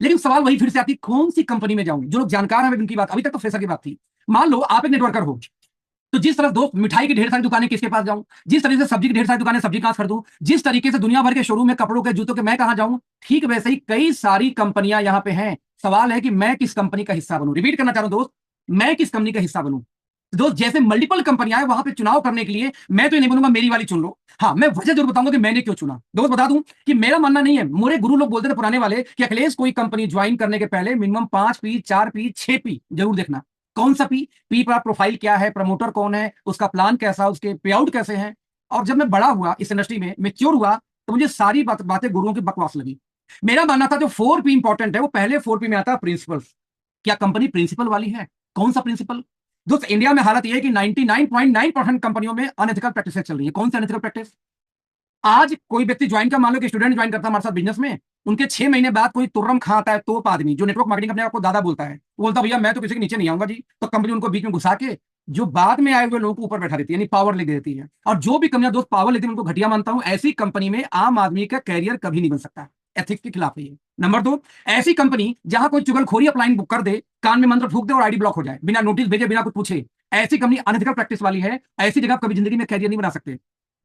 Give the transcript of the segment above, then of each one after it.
लेकिन सवाल वही फिर से आती है, कौन सी कंपनी में जाऊं? जो लोग जानकार हैं उनकी बात, अभी तक तो फ्रेशर की बात थी। मान लो आप एक नेटवर्कर हो, तो जिस तरह दोस्त मिठाई की ढेर सारी दुकानें किसके पास जाऊं, जिस तरीके से सब्जी की ढेर सारी दुकानें सब्जी कहां से खरीदूं, जिस तरीके से दुनिया भर के शोरूम में कपड़ों के जूतों के मैं कहां जाऊं, ठीक वैसे ही कई सारी कंपनियां यहां पे हैं। सवाल है कि मैं किस कंपनी का हिस्सा बनूं। रिपीट करना चाह रहा हूं दोस्त, मैं किस कंपनी का हिस्सा बनूं। दोस्त जैसे मल्टीपल कंपनियां हैं, वहां पे चुनाव करने के लिए मैं तो ये नहीं बोलूंगा मेरी वाली चुन लो। हाँ, मैं वजह जरूर बताऊंगा कि मैंने क्यों चुना। दोस्त बता दूं कि मेरा मानना नहीं है, मेरे गुरु लोग बोलते थे पुराने वाले कि अखिलेश कोई कंपनी ज्वाइन करने के पहले मिनिमम 5 पी, 4 पी, 6 पी जरूर देखना। कौन सा पी? पी पर प्रोफाइल क्या है, प्रमोटर कौन है, उसका प्लान कैसा, उसके पे आउट कैसे हैं। और जब मैं बड़ा हुआ इस इंडस्ट्री में, मेच्योर हुआ, तो मुझे सारी बातें गुरुओं की बकवास लगी। मेरा मानना था जो 4 पी इंपॉर्टेंट है, वो पहले 4 पी में आता है प्रिंसिपल्स। क्या कंपनी प्रिंसिपल वाली है? कौन सा प्रिंसिपल? दोस्त इंडिया में हालत यह है कि 99.9% कंपनियों में अनएथिकल प्रैक्टिस चल रही है। कौन सा अनएथिकल प्रैक्टिस? आज कोई व्यक्ति ज्वाइन कर, मान लो कि स्टूडेंट ज्वाइन करता है हमारे साथ बिजनेस में, उनके 6 महीने बाद कोई तुर्रम खाता है, तोप आदमी जो नेटवर्क मार्केटिंग अपने आपको दादा बोलता है, वो बोलता भैया मैं तो किसी के नीचे नहीं आऊंगा जी, तो कंपनी उनको बीच में घुसा के जो बाद में आए हुए लोगों को ऊपर बैठा देती है, यानी पावर ले देती है। और जो भी कंपनियां दोस्त पावर लेती है उनको घटिया मानता हूं। ऐसी कंपनी में आम आदमी का कैरियर कभी नहीं बन सकता। एथिक्स के खिलाफ है ये। नंबर 2, ऐसी कंपनी जहां कोई चुगलखोरी अपलाइन बुक कर दे, कान में मंत्र फूक दे और आईडी ब्लॉक हो जाए, बिना नोटिस भेजे, बिना कुछ पूछे, ऐसी कंपनी अनएथिकल प्रैक्टिस वाली है। ऐसी जगह कभी जिंदगी में कैरियर नहीं बना सकते।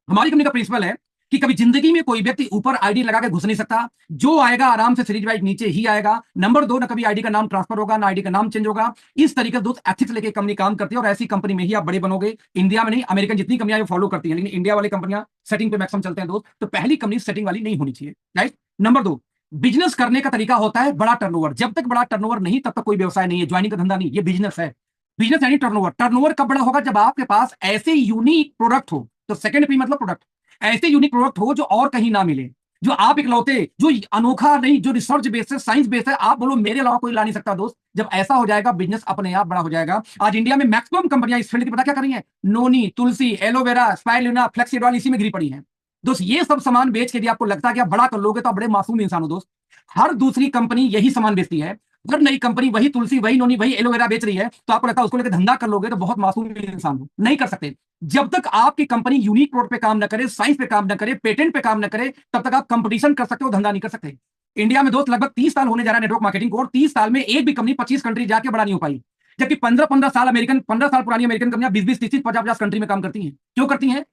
हमारी कंपनी का प्रिंसिपल है कि कभी जिंदगी में कोई व्यक्ति ऊपर आईडी लगा के घुस नहीं सकता। जो आएगा आराम से सीरीज वाइज नीचे ही आएगा। नंबर 2, ना कभी आईडी का नाम ट्रांसफर होगा, ना आईडी का नाम चेंज होगा। इस तरीके से दोस्त एथिक्स लेके कंपनी काम करती है, और ऐसी कंपनी में ही आप बड़े बनोगे। इंडिया में नहीं, अमेरिकन जितनी कंपनियां फॉलो करती हैं, लेकिन इंडिया वाली कंपनियां सेटिंग पे मैक्सिमम चलते हैं दोस्त। तो पहली कंपनी सेटिंग वाली नहीं होनी चाहिए, राइट। नंबर 2, बिजनेस करने का तरीका होता है बड़ा टर्नओवर। जब तक बड़ा टर्नओवर नहीं, तब तक कोई व्यवसाय नहीं है। ज्वाइनिंग का धंधा नहीं, ये बिजनेस है। बिजनेस यानी टर्नओवर। टर्नओवर कब बड़ा होगा? जब आपके पास ऐसे यूनिक प्रोडक्ट हो। तो सेकंड पी मतलब प्रोडक्ट। ऐसे यूनिक प्रोडक्ट हो जो और कहीं ना मिले, जो आप इकलौते, जो अनोखा नहीं, जो रिसर्च बेस्ड है, साइंस बेस्ड है, आप बोलो मेरे अलावा कोई ला नहीं सकता दोस्त। जब ऐसा हो जाएगा, बिजनेस अपने आप बड़ा हो जाएगा। आज इंडिया में मैक्सिमम कंपनियां इस फील्ड की पता क्या कर रही हैं? नोनी, तुलसी, एलोवेरा, स्पाइरुलिना, फ्लेक्सीड ऑयल, इसी में गिरी पड़ी हैं दोस्त। ये सब सामान बेच के यदि आपको लगता है कि आप बड़ा कर लोगे, तो आप बड़े मासूम इंसान हो दोस्त। हर दूसरी कंपनी यही सामान बेचती है। अगर नई कंपनी वही तुलसी, वही नोनी, वही एलोवेरा बेच रही है, तो आपको लगता है उसको लेकर धंधा कर लोगे, तो बहुत मासूम इंसान हो। नहीं कर सकते। जब तक आपकी कंपनी यूनिक प्रोडक्ट पे काम न करे, साइंस पे काम न करे, पेटेंट पे काम न करे, तब तक आप कंपटीशन कर सकते हो, धंधा नहीं कर सकते। इंडिया में दोस्त लगभग 30 साल होने जा रहा है नेटवर्क मार्केटिंग को, और 30 साल में एक भी कंपनी 25 कंट्री जाके बड़ा नहीं हो पाई। जबकि 15-15 साल अमेरिकन, 15 साल पुरानी अमेरिकन कंपनियां 20-20, 30-30, 50-50 कंट्री में काम करती हैं। क्यों करती हैं?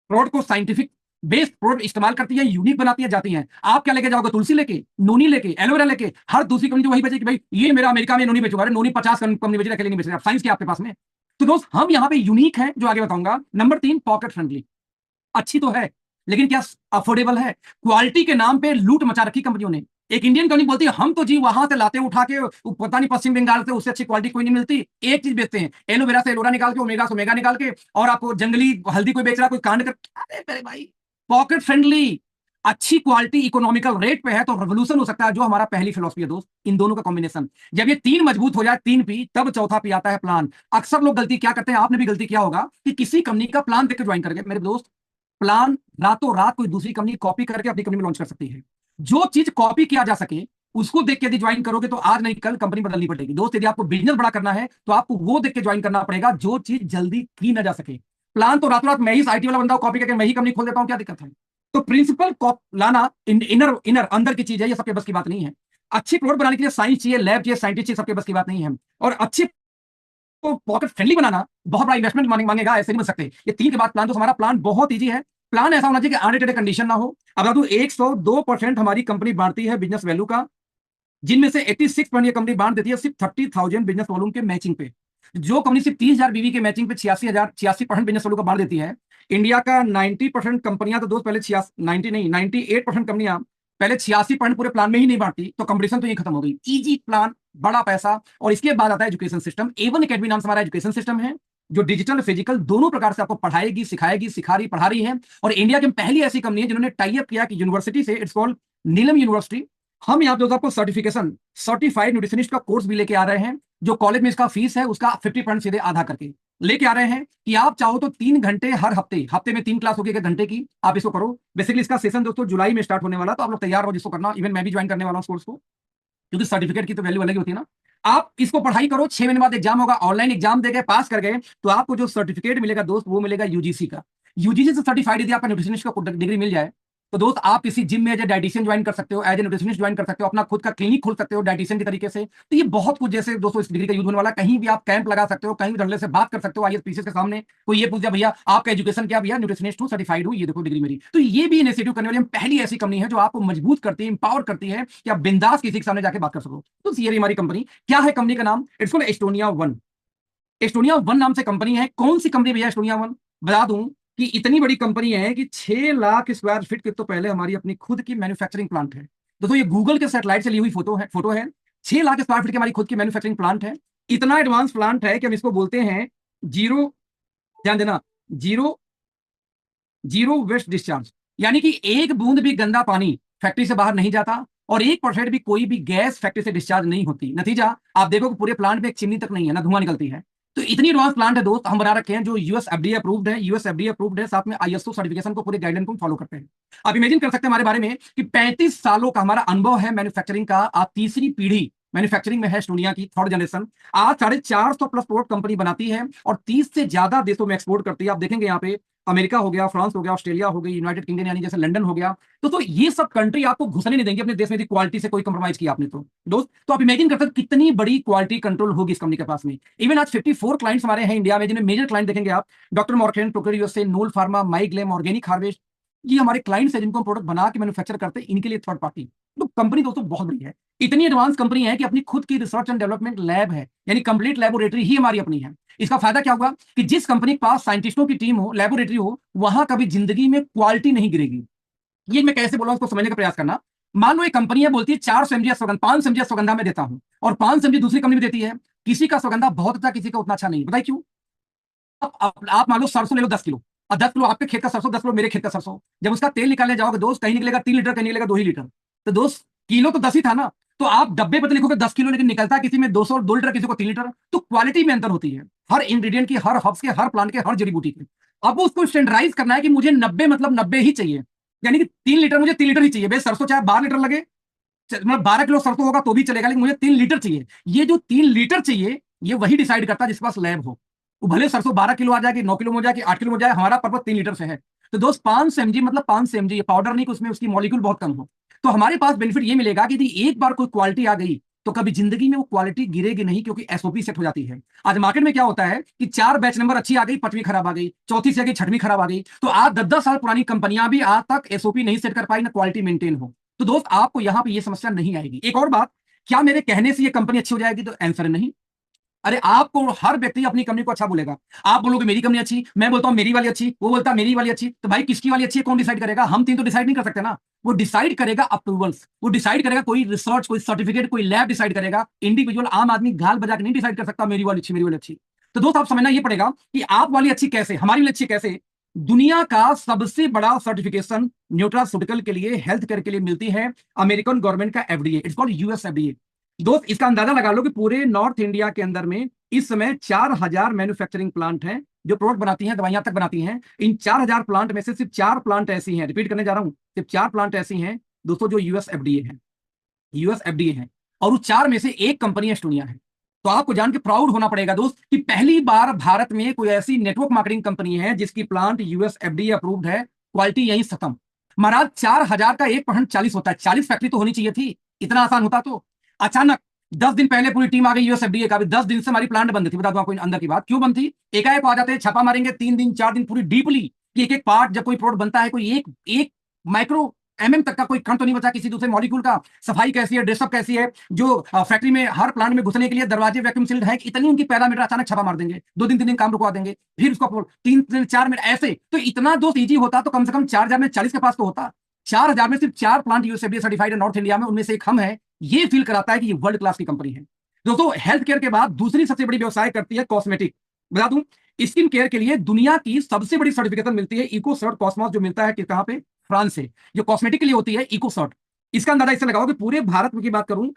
प्रोडक्ट को साइंटिफिक बेस्ड प्रोडक्ट इस्तेमाल करती है, यूनिक बनाती है, जाती हैं। आप क्या लेके जाओगे? तुलसी लेके, नोनी लेके, एलोवेरा लेके। हर दूसरी कंपनी जो वही बेचेगी, भाई ये मेरा अमेरिका में नोनी बेचूंगा। अरे नोनी 50 कंपनी बेच रही है, अकेले नहीं बेच रहे। आप साइंस की आपके पास में। तो दोस्त हम यहाँ पे यूनिक हैं, जो आगे बताऊंगा। Number 3, pocket friendly. अच्छी तो है, लेकिन क्या अफोर्डेबल है? क्वालिटी के नाम पे लूट मचा रखी कंपनियों ने। एक इंडियन कंपनी बोलती है हम तो जी वहां से लाते हैं उठा के, पता नहीं पश्चिम बंगाल से, उससे अच्छी क्वालिटी कोई नहीं मिलती। एक चीज बेचते हैं, एलोवेरा से एलोवेरा निकाल के, ओमेगा से ओमेगा निकाल के, और आपको जंगली हल्दी कोई बेच रहा है, कोई कांड कर। अरे मेरे भाई, पॉकेट फ्रेंडली, अच्छी क्वालिटी, इकोनॉमिकल रेट पे है, तो रेवोल्यूशन हो सकता है, जो हमारा पहली फिलॉसफी है दोस्त। इन दोनों का कॉम्बिनेशन, जब ये 3 मजबूत हो जाए, 3 पी, तब चौथा पी आता है प्लान। अक्सर लोग गलती क्या करते हैं, आपने भी गलती किया होगा, कि किसी कंपनी का प्लान देख के ज्वाइन करके। मेरे दोस्त, प्लान रातों रात कोई दूसरी कंपनी कॉपी करके अपनी कंपनी में लॉन्च कर सकती है। जो चीज कॉपी किया जा सके, उसको देख के यदि ज्वाइन करोगे, तो आज नहीं कल कंपनी बदलनी पड़ेगी दोस्त। यदि आपको बिजनेस बड़ा करना है, तो आपको वो देख के ज्वाइन करना पड़ेगा जो चीज जल्दी की ना जा सके। प्लान तो रातों रात मैं ही आईटी वाला बंदा कॉपी करके मैं ही कंपनी खोल देता हूं, क्या दिक्कत है? तो प्रिंसिपल लाना इनर इनर अंदर की चीज है, ये सबके बस की बात नहीं है। अच्छी प्रोडक्ट बनाने के लिए साइंस चाहिए, लैब चाहिए, साइंटिस्ट चाहिए, सबके बस की बात नहीं है। और अच्छी को पॉकेट फ्रेंडली बनाना बहुत बड़ा इन्वेस्टमेंट मांगेगा, ऐसे नहीं बन सकते। ये 3 के बाद प्लान, तो हमारा प्लान बहुत ईजी है। प्लान ऐसा होना चाहिए कि अनरिटेड कंडीशन ना हो। अब तू 102% हमारी कंपनी बांटती है बिजनेस वैल्यू का, जिनमें से 86% ये कंपनी बांट देती है सिर्फ 30,000 बिजनेस वॉल्यूम के मैचिंग पे। जो कंपनी सिर्फ 30,000 बीवी के मैचिंग पे 86% बिजनेस वॉल्यूम का बांट देती है। इंडिया का 90% कंपनियां तो दोस्त पहले 90 नहीं, 98% कंपनियां पहले 86% पूरे प्लान में ही नहीं बांटती, तो कंपटीशन तो ये खत्म हो गई। इजी प्लान, बड़ा पैसा। और इसके बाद आता है एजुकेशन सिस्टम। A1 अकेडमी नाम से हमारा एजुकेशन सिस्टम है, जो डिजिटल फिजिकल दोनों प्रकार से आपको पढ़ाएगी, सिखाएगी, सिखा रही, पढ़ा रही है। और इंडिया की पहली ऐसी कंपनी है जिन्होंने टाई अप किया कि यूनिवर्सिटी से, इट्स कॉल्ड नीलम यूनिवर्सिटी। हम यहाँ पे आपको सर्टिफिकेशन, सर्टिफाइड न्यूट्रिशनिस्ट का कोर्स भी लेके आ रहे हैं, जो कॉलेज में इसका फीस है उसका 50% सीधे आधा करके लेके आ रहे हैं। कि आप चाहो तो 3 घंटे हर हफ्ते, हफ्ते में 3 क्लास होगी 1 घंटे की, आप इसको करो। बेसिकली इसका सेशन दोस्तों जुलाई में स्टार्ट होने वाला, तो आप लोग तैयार हो जिसको करना। इवन मैं भी ज्वाइन करने वाला हूँ कोर्स को, क्योंकि सर्टिफिकेट की तो वैल्यू अलग होती है ना। आप इसको पढ़ाई करो, 6 महीने बाद एग्जाम होगा, ऑनलाइन एग्जाम देके पास कर गए, तो आपको जो सर्टिफिकेट मिलेगा दोस्त, वो मिलेगा यूजीसी का। यूजीसी से सर्टिफाइड यदि आपका न्यूट्रिशनिस्ट का डिग्री मिल जाए, तो दोस्त आप किसी जिम में एज ए डाइटिशियन ज्वाइन कर सकते हो, एज ए न्यूट्रिशनिस्ट ज्वाइन कर सकते हो, अपना खुद का क्लिनिक खोल सकते हो डाइटिशियन के तरीके से। तो ये बहुत कुछ, जैसे दोस्तों इस डिग्री का यूज होने वाला, कहीं भी आप कैंप लगा सकते हो, कहीं भी धड़ल्ले से बात कर सकते हो आईएएस पीसीएस के सामने। कोई ये पूछ दिया भैया आपका एजुकेशन क्या, भैया न्यूट्रिशनिस्ट हूँ, सर्टिफाइड हूँ, ये देखो डिग्री मेरी। तो ये भी इनिशिएटिव करने वाली हम पहली ऐसी कंपनी है जो आपको मजबूत करती है, इंपावर करती है कि आप बिंदास किसी के सामने जाके बात कर सको। तो ये रही हमारी कंपनी। क्या है कंपनी का नाम? It's called Estonia one. Estonia one नाम से कंपनी है। कौन सी कंपनी भैया एस्टोनिया वन? बता दूं कि इतनी बड़ी कंपनी है कि 6 लाख स्क्वायर फीट के तो पहले हमारी अपनी खुद की मैन्युफैक्चरिंग प्लांट है। दोस्तों ये गूगल के सैटेलाइट से ली हुई फोटो है। 6 लाख स्क्वायर फीट की हमारी खुद की मैन्युफैक्चरिंग प्लांट है। इतना एडवांस प्लांट है कि हम इसको बोलते हैं जीरो, ध्यान देना, जीरो जीरो वेस्ट डिस्चार्ज। यानी कि एक बूंद भी गंदा पानी फैक्ट्री से बाहर नहीं जाता और 1% भी कोई भी गैस फैक्ट्री से डिस्चार्ज नहीं होती। नतीजा आप देखो कि पूरे प्लांट में एक चिमनी तक नहीं है, ना धुआं निकलती है। तो इतनी एडवांस प्लांट है दोस्त हम बना रखे हैं, जो यूएस एफडीए अप्रूव्ड है। यूएस एफडीए अप्रूव्ड है, साथ में आईएसओ सर्टिफिकेशन को, पूरे गाइडलाइन को फॉलो करते हैं। आप इमेजिन कर सकते हैं हमारे बारे में कि 35 सालों का हमारा अनुभव है मैन्युफैक्चरिंग का। आप तीसरी पीढ़ी मैन्युफैक्चरिंग में है एस्टोनिया की, थर्ड जनरेशन। आज 450 प्लस प्रोडक्ट कंपनी बनाती है और 30 से ज्यादा देशों में एक्सपोर्ट करती है। आप देखेंगे यहाँ पे अमेरिका हो गया, फ्रांस हो गया, ऑस्ट्रेलिया हो गई, यूनाइटेड किंगडम यानी जैसे लंदन हो गया। तो ये सब कंट्री आपको घुसने नहीं देंगे अपने देश में, क्वालिटी से कोई कंप्रोमाइज किया आपने तो दोस्त। तो आप इमेजिन कर सकते कितनी बड़ी क्वालिटी कंट्रोल होगी इस कंपनी के पास में। इवन आज 54 क्लाइंट्स हमारे हैं इंडिया में, जिन्हें मेजर क्लाइंट देखेंगे आप, डॉक्टर मॉर्केन, प्रोकर यूएसए, नोल फार्मा, माइग्लेम, ऑर्गेनिक हार्वेस्ट। ये हमारे क्लाइंट्स हैं जिनको हम प्रोडक्ट बना के मैन्युफैक्चर करते हैं, इनके लिए थर्ड पार्टी। तो कंपनी दोस्तों बहुत बड़ी है। इतनी एडवांस कंपनी है कि अपनी खुद की रिसर्च एंड डेवलपमेंट लैब है, यानी कंप्लीट लेबोरेटरी ही हमारी अपनी है। इसका फायदा क्या होगा कि जिस कंपनी के पास साइंटिस्टों की टीम हो, लेबोरेटरी हो, वहां कभी जिंदगी में क्वालिटी नहीं गिरेगी। ये मैं कैसे बोला उसको समझने का प्रयास करना। मान लो एक कंपनी है, बोलती है 400 mg सुगंध, 500 mg सुगंधा में देता हूं और 500 mg दूसरी कंपनी में देती है। किसी का सुगंधा बहुत अच्छा, किसी का उतना अच्छा नहीं। बताइए क्यों? आप मान लो सरसों ले लो 10 किलो, और 10 किलो आपके खेत का सरसों, 10 किलो मेरे खेत का सरसों। जब उसका तेल निकालने जाओगे दोस्त, कहीं निकलेगा 3 लीटर, कहीं निकलेगा 2 ही लीटर। तो दोस्त किलो तो 10 ही था ना। तो आप डब्बे पर लिखोगे 10 किलो, लेकिन निकलता है किसी में 2 लीटर, किसी को 3 लीटर। तो क्वालिटी में अंतर होती है हर इंग्रेडिएंट की, हर हर्ब्स के, हर प्लांट के, हर जड़ी बूटी के। अब उसको स्टैंडर्डाइज करना है कि मुझे 90 मतलब 90 ही चाहिए, यानी कि 3 लीटर मुझे 3 लीटर ही चाहिए। भाई सरसों चाहे 12 लीटर लगे, मतलब 12 किलो सरसों होगा तो भी चलेगा, लेकिन मुझे 3 लीटर चाहिए। ये जो 3 लीटर चाहिए, ये वही डिसाइड करता है जिसके पास लैब हो। वो भले सरसों 12 किलो आ जाएगी, 9 किलो में हो जाएगी, 8 किलो में हो जाए, हमारा पर्पज 3 लीटर से है। तो दोस्त 500 mg मतलब 500 mg, ये पाउडर नहीं कि उसमें उसकी मॉलिक्यूल बहुत कम हो। तो हमारे पास बेनिफिट ये मिलेगा कि यदि एक बार कोई क्वालिटी आ गई तो कभी जिंदगी में वो क्वालिटी गिरेगी नहीं, क्योंकि एसओपी सेट हो जाती है। आज मार्केट में क्या होता है कि 4 बैच नंबर अच्छी आ गई, 5वीं खराब आ गई, चौथी से आ गई, 6वीं खराब आ गई। तो आज 10-10 साल पुरानी कंपनियां भी आज तक एसओपी नहीं सेट कर पाई, ना क्वालिटी मेंटेन हो। तो दोस्त आपको यहां पे ये समस्या नहीं आएगी। एक और बात, क्या मेरे कहने से ये कंपनी अच्छी हो जाएगी? तो आंसर नहीं। अरे आपको हर व्यक्ति अपनी कंपनी को अच्छा बोलेगा। आप बोलोगे मेरी कंपनी अच्छी, मैं बोलता हूं मेरी वाली अच्छी, वो बोलता है मेरी वाली अच्छी। तो भाई किसकी वाली अच्छी है कौन डिसाइड करेगा? हम तीन तो डिसाइड नहीं कर सकते ना। वो डिसाइड करेगा अप्रूवल्स, वो डिसाइड करेगा कोई रिसर्च, कोई सर्टिफिकेट, कोई लैब डिसाइड करेगा। इंडिविजुअल आम आदमी गाल बजा के नहीं डिसाइड कर सकता मेरी वाली अच्छी, मेरी वाली अच्छी। तो दोस्त आप समझना ये पड़ेगा कि आप वाली अच्छी कैसे, हमारी वाली अच्छी कैसे। दुनिया का सबसे बड़ा सर्टिफिकेशन न्यूट्रास्यूटिकल के लिए, हेल्थ केयर के लिए मिलती है अमेरिकन गवर्नमेंट का FDA, it's called US FDA. दोस्त इसका अंदाजा लगा लो कि पूरे नॉर्थ इंडिया के अंदर में इस समय 4000 मैन्युफैक्चरिंग प्लांट हैं जो प्रोडक्ट बनाती हैं, दवाइयां तक बनाती हैं। इन 4000 प्लांट में से सिर्फ 4 प्लांट ऐसी हैं, रिपीट करने जा रहा हूं, सिर्फ 4 प्लांट ऐसी हैं दोस्तों जो यूएस एफडीए है, यूएस एफडीए है। और उस 4 में से एक कंपनी एस्टोनिया है। तो आपको जान के प्राउड होना पड़ेगा दोस्त कि पहली बार भारत में कोई ऐसी नेटवर्क मार्केटिंग कंपनी है जिसकी प्लांट यूएस एफडीए अप्रूव्ड है। क्वालिटी यहीं खत्म। महाराज 4000 का 1% 40 होता है, 40 फैक्ट्री तो होनी चाहिए थी, इतना आसान होता। तो अचानक 10 दिन पहले पूरी टीम आ गई यूएस एफडीए का। 10 दिन से हमारी प्लांट बंद थी। बता दूं आपको अंदर की बात क्यों बंद थी। एकाएक आ जाते हैं, छापा मारेंगे, 3 दिन 4 दिन पूरी डीपली कि एक एक पार्ट, जब कोई प्रोडक्ट बनता है, कोई एक एक माइक्रो एमएम तक का कोई कण तो नहीं बचा किसी दूसरे मॉलिक्यूल का। सफाई कैसी है, ड्रेसअप कैसी है, जो फैक्ट्री में हर प्लांट में घुसने के लिए दरवाजे वैक्यूम सील्ड है, इतनी उनकी पैरामीटर, अचानक छापा मार देंगे, 2 दिन 3 दिन काम रुकवा देंगे, फिर उसको 3 दिन 4 मिनट ऐसे। तो इतना दोस्त इजी होता तो कम से कम 4000 में 40 के पास तो होता। 4000 में सिर्फ 4 प्लांट यूएसएफडीए सर्टिफाइड है नॉर्थ इंडिया में, उनमें से एक हम है। ये फील कराता है कि ये वर्ल्ड क्लास की कंपनी है। दोस्तों हेल्थ केयर के बाद दूसरी सबसे बड़ी व्यवसाय करती है कॉस्मेटिक। बता दूं स्किन केयर के लिए दुनिया की सबसे बड़ी सर्टिफिकेशन मिलती है इको सर्ट कॉस्मॉस, जो मिलता है कि कहां पे, फ्रांस से। जो कॉस्मेटिक के लिए होती है इको सर्ट। इसका अंदाजा इससे लगाओ कि पूरे भारत की बात करूं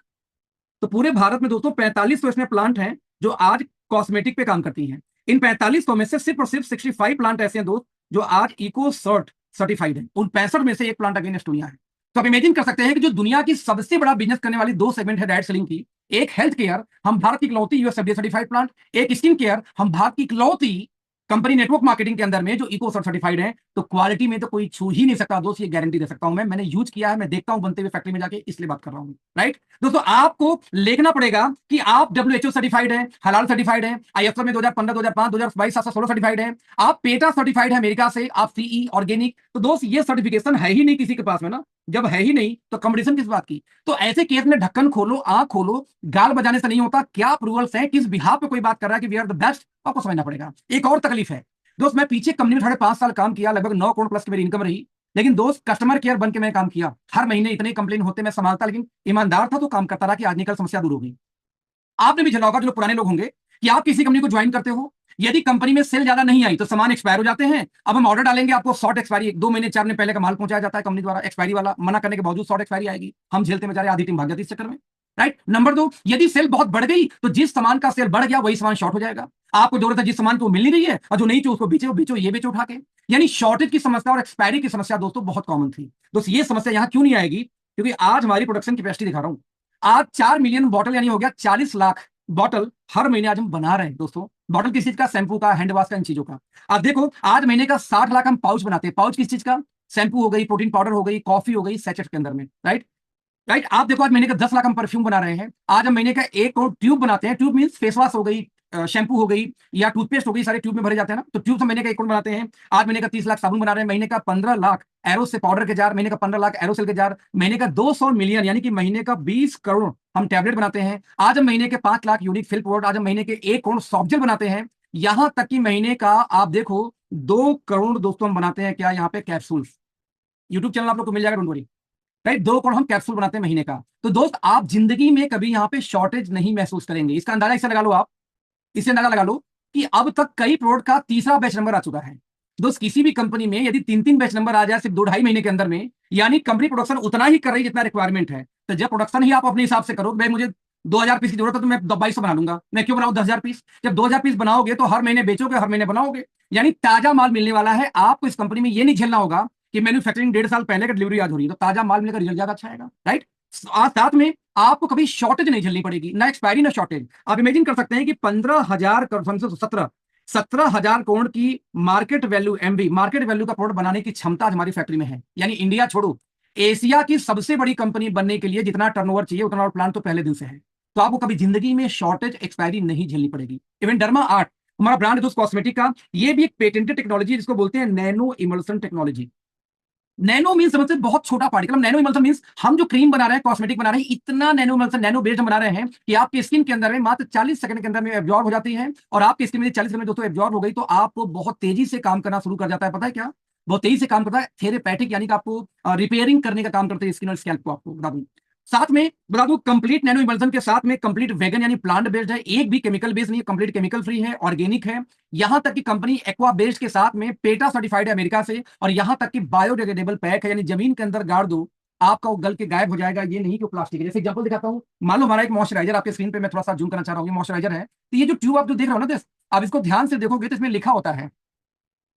तो पूरे भारत में दोस्तों 45 तो इसमें प्लांट हैं जो आज कॉस्मेटिक पे काम करती हैं। इन 45 में से सिर्फ और सिर्फ 65 प्लांट ऐसे हैं दोस्त जो आज इको सर्ट सर्टिफाइड है। उन 65 में से एक प्लांट अगेन एस्टोनिया है। तो आप इमेजिन कर सकते हैं कि जो दुनिया की सबसे बड़ा बिजनेस करने वाली 2 सेगमेंट है डायरेक्ट सेलिंग की, एक हेल्थ केयर, हम भारत की इकलौती यूएस एफडीए सर्टिफाइड प्लांट, एक स्किन केयर, हम भारत की इकलौती कंपनी नेटवर्क मार्केटिंग के अंदर में जो इको सर्टिफाइड है, तो क्वालिटी में तो कोई छू ही नहीं सकता दोस्त, ये गारंटी दे सकता हूं मैंने यूज किया है, मैं देखता हूं बनते हुए फैक्ट्री में जाके, इसलिए बात कर रहा हूं। राइट दोस्तों, आपको देखना पड़ेगा कि आप WHO सर्टिफाइड है, हलाल सर्टिफाइड है, ISO में 2015, 2005, 2022, 716 सर्टिफाइड है, आप पेटा सर्टिफाइड है अमेरिका से, आप CE ऑर्गेनिक, तो दोस्त ये सर्टिफिकेशन है ही नहीं किसी के पास में ना, जब है ही नहीं तो कंपटीशन किस बात की। तो ऐसे केस में ढक्कन खोलो, आंख खोलो, गाल बजाने से नहीं होता, क्या अप्रूवल्स है, किस बिहाफ पे कोई बात कर रहा है कि वी आर द बेस्ट, आपको समझना पड़ेगा। एक और तकलीफ है दोस्त, मैं पीछे कंपनी में 5.5 साल काम किया, लगभग 9 करोड़ प्लस की मेरी इनकम रही, लेकिन दोस्त कस्टमर केयर बन के मैं काम किया, हर महीने इतने कंप्लेन होते मैं संभालता, लेकिन ईमानदार था तो काम करता रहा कि आज निकल समस्या दूर होगी। आपने भी झेला होगा, जो पुराने लोग होंगे, कि आप किसी कंपनी को ज्वाइन करते हो, यदि कंपनी में सेल ज्यादा नहीं आई तो सामान एक्सपायर हो जाते हैं, अब हम ऑर्डर डालेंगे, आपको शॉर्ट एक्सपायरी 2 महीने 4 महीने पहले का माल पहुंचाया जाता है कंपनी द्वारा, एक्सपायरी वाला मना करने के बावजूद शॉर्ट एक्सपायरी आएगी, हम झेलते में जा रहे, आधी टीम भाग जाती इस चक्कर में। राइट, नंबर 2, यदि सेल बहुत बढ़ गई तो जिस सामान का सेल बढ़ गया वही सामान शॉर्ट हो जाएगा, आपको जरूरत है जिस सामान को मिल नहीं रही है, और जो नहीं चाहिए उसको बेचो, ये बेचो उठा के। यानी शॉर्टेज की समस्या और एक्सपायरी की समस्या दोस्तों बहुत कॉमन थी। दोस्तों ये समस्या यहां क्यों नहीं आएगी, क्योंकि आज हमारी प्रोडक्शन कैपेसिटी दिखा रहा हूं, आज 4 मिलियन बॉटल, यानी हो गया 40 लाख बॉटल हर महीने आज हम बना रहे हैं दोस्तों। बॉटल किस चीज का, शैंपू का, हैंड वॉश का, इन चीजों का। आप देखो आज महीने का 60 लाख हम पाउच बनाते हैं, पाउच किस चीज का, शैंपू हो गई, प्रोटीन पाउडर हो गई, कॉफी हो गई, सैचेट के अंदर में। राइट राइट, आप देखो आज महीने का 10 लाख हम परफ्यूम बना रहे हैं, आज हम महीने का 1 करोड़ ट्यूब बनाते हैं, ट्यूब मींस फेस वॉश हो गई, शैंपू हो गई या टूथपेस्ट हो गई, सारे ट्यूब में भरे जाते हैं ना, तो ट्यूब हम महीने का 1 करोड़ बनाते हैं। आज महीने का 30 लाख साबुन बना रहे हैं, महीने का 15 लाख एरो से पाउडर के जार, महीने का 15 लाख एरोसेल के जार, महीने का 200 मिलियन यानी कि महीने का 20 करोड़ हम टैबलेट बनाते हैं। आज हम महीने के 5 लाख यूनिक फिल प्रोडक्ट, आज हम महीने के 1 करोड़ सॉफ्ट जेल बनाते हैं। यहां तक कि महीने का आप देखो 2 करोड़ दोस्तों हम बनाते हैं क्या, यहाँ पे कैप्सूल्स, यूट्यूब चैनल आप लोग को मिल जाएगा, डोंट वरी। राइट, 2 करोड़ हम कैप्सूल बनाते हैं महीने का। तो दोस्त आप जिंदगी में कभी यहाँ पे शॉर्टेज नहीं महसूस करेंगे, इसका अंदाजा इससे लगा लो, आप इससे अंदाजा लगा लो कि अब तक कई प्रोडक्ट का तीसरा बैच नंबर आ चुका है। दोस्त किसी भी कंपनी में यदि 3-3 बैच नंबर आ जाए सिर्फ 2-2.5 महीने के अंदर में, यानी कंपनी प्रोडक्शन उतना ही कर रही है जितना रिक्वायरमेंट है, तो जब प्रोडक्शन ही आप अपने हिसाब से करो, भाई मुझे 2000 पीस की जरूरत है तो मैं 2200 बना लूंगा, मैं क्यों बनाऊं 10,000 पीस। जब 2000 पीस बनाओगे तो हर महीने बेचोगे, हर महीने बनाओगे, यानी ताजा माल मिलने वाला है आपको। इस कंपनी में ये नहीं झेलना होगा कि मैन्युफैक्चरिंग 1.5 साल पहले का डिलीवरी आज हो रही है, तो ताजा माल मिलेगा, रिजल्ट ज्यादा अच्छा आएगा। राइट, साथ में आपको कभी शॉर्टेज नहीं झेलनी पड़ेगी, ना एक्सपायरी ना शॉर्टेज। आप इमेजिन कर सकते हैं कि 15,000 17,000 करोड़ की market value, MV market value का प्रोडक्ट बनाने की क्षमता हमारी फैक्ट्री में है। यानी इंडिया छोड़ो, एशिया की सबसे बड़ी कंपनी बनने के लिए जितना टर्नओवर चाहिए उतना प्लान तो पहले दिन से है, तो आपको कभी जिंदगी में शॉर्टेज एक्सपायरी नहीं झेलनी पड़ेगी। इवन डर्मा आर्ट हमारा ब्रांड है दोस्त कॉस्मेटिक का, ये भी एक पेटेंटेड टेक्नोलॉजी जिसको बोलते हैं nano emulsion technology. Nano mean समझते हैं बहुत छोटा पार्टिकल, नैनो इमल्सन मींस हम जो क्रीम बना रहे हैं, कॉस्मेटिक बना रहे हैं, इतना नैनो इमल्सन, नैनो बेस्ड बना रहे हैं कि आपकी स्किन के अंदर में मात्र 40 सेकंड के अंदर में एब्जॉर्ब हो जाती है, और आपकी स्किन में 40 सेकंड में दोस्तों एब्जॉर्ब हो गई तो आपको बहुत तेजी से काम करना शुरू कर जाता है। पता है क्या, बहुत तेजी से काम करता है, थेरेपैटिक, यानी कि आपको रिपेयरिंग करने का काम करते हैं स्किन और स्कैल्प को। आपको बता दूं, साथ में बता दूं, कंप्लीट नैनो इमल्सन के साथ में कंप्लीट वेगन यानी प्लांट बेस्ड है, एक भी केमिकल बेस्ड नहीं है, कंप्लीट केमिकल फ्री है, ऑर्गेनिक है। यहां तक कि कंपनी एक्वा बेस्ड के साथ में पेटा सर्टिफाइड है अमेरिका से, और यहां तक कि बायोडिग्रेडेबल पैक है, यानी जमीन के अंदर गाड़ दो आपका वो गल के गायब हो जाएगा, ये नहीं कि प्लास्टिक है। जैसे एग्जांपल दिखाता हूं, मान लो हमारा एक मॉइस्चराइजर आपके स्क्रीन पे मैं थोड़ा सा जूम करना चाह रहा हूं, ये मॉइस्चराइजर है, तो ये जो ट्यूब आप जो देख रहे हो ना दोस्त, आप इसको ध्यान से देखोगे तो इसमें लिखा होता है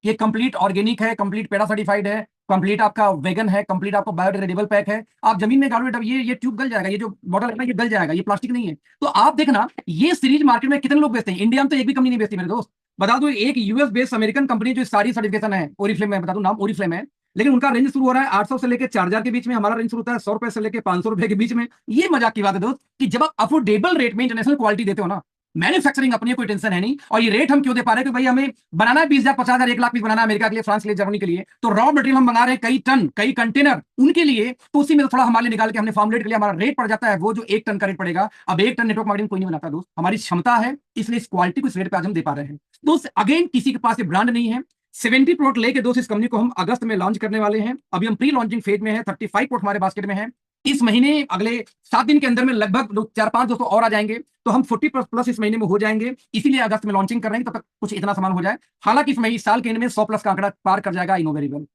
ये कंप्लीट ऑर्गेनिक है, कंप्लीट पेड़ा सर्टिफाइड है, कंप्लीट आपका वेगन है, कंप्लीट आपका बायोडिग्रेडेबल पैक है। आप जमीन में गाड़ोगे तब ये ट्यूब गल जाएगा, ये जो बॉटल है ना ये गल जाएगा, ये प्लास्टिक नहीं है। तो आप देखना ये सीरीज मार्केट में कितने लोग बेचते हैं, इंडिया में तो एक भी कंपनी नहीं बेचती मेरे दोस्त। बता दो, एक यूएस बेस्ड अमेरिकन कंपनी जो सारी सर्टिफिकेशन है, ओरिफ्लेम है, बता दो नाम ओरिफ्लेम है, लेकिन उनका रेंज शुरू हो रहा है 800 से लेकर 4,000 के बीच में, हमारा रेंज शुरू होता है 100 रुपए से लेकर 500 रुपए के बीच में। ये मजाक की बात है दोस्त कि जब आप अफोर्डेबल रेट में इंटरनेशनल क्वालिटी देते हो ना, मैन्युफैक्चरिंग अपनी कोई टेंशन है नहीं, और ये रेट हम क्यों दे पा रहे हैं कि भाई हमें बनाना है 20,000 50,000 1 लाख पीस बनाना है अमेरिका के लिए, फ्रांस के लिए, जर्मनी के लिए, तो रॉ मटेरियल हम मंगा रहे हैं कई टन कई कंटेनर उनके लिए, तो उसी में थोड़ा हमारे लिए निकाल के हमने फॉर्मुलेट के लिए हमारा रेट पड़ जाता है वो जो 1 टन का रेट पड़ेगा। अब 1 टन नेटवर्क मार्केटिंग कोई नहीं बनाता दोस्त, हमारी क्षमता है, इसलिए इस क्वालिटी को इस रेट पे आज हम दे पा रहे हैं दोस्त। अगेन किसी के पास ये ब्रांड नहीं है, 70 प्रोडक्ट लेके दोस्त इस कंपनी को हम अगस्त में लॉन्च करने वाले हैं, अभी हम प्री लॉन्चिंग फेज में है, 35 प्रोडक्ट हमारे बास्केट में है। इस महीने अगले 7 दिन के अंदर में लगभग 4-5 दोस्तों और आ जाएंगे, तो हम 40 प्लस इस महीने में हो जाएंगे, इसीलिए अगस्त में लॉन्चिंग कर रहे हैं, तब तक कुछ इतना सामान हो जाए। हालांकि इस महीने साल के एंड में 100 प्लस का आंकड़ा पार कर जाएगा, I know very well.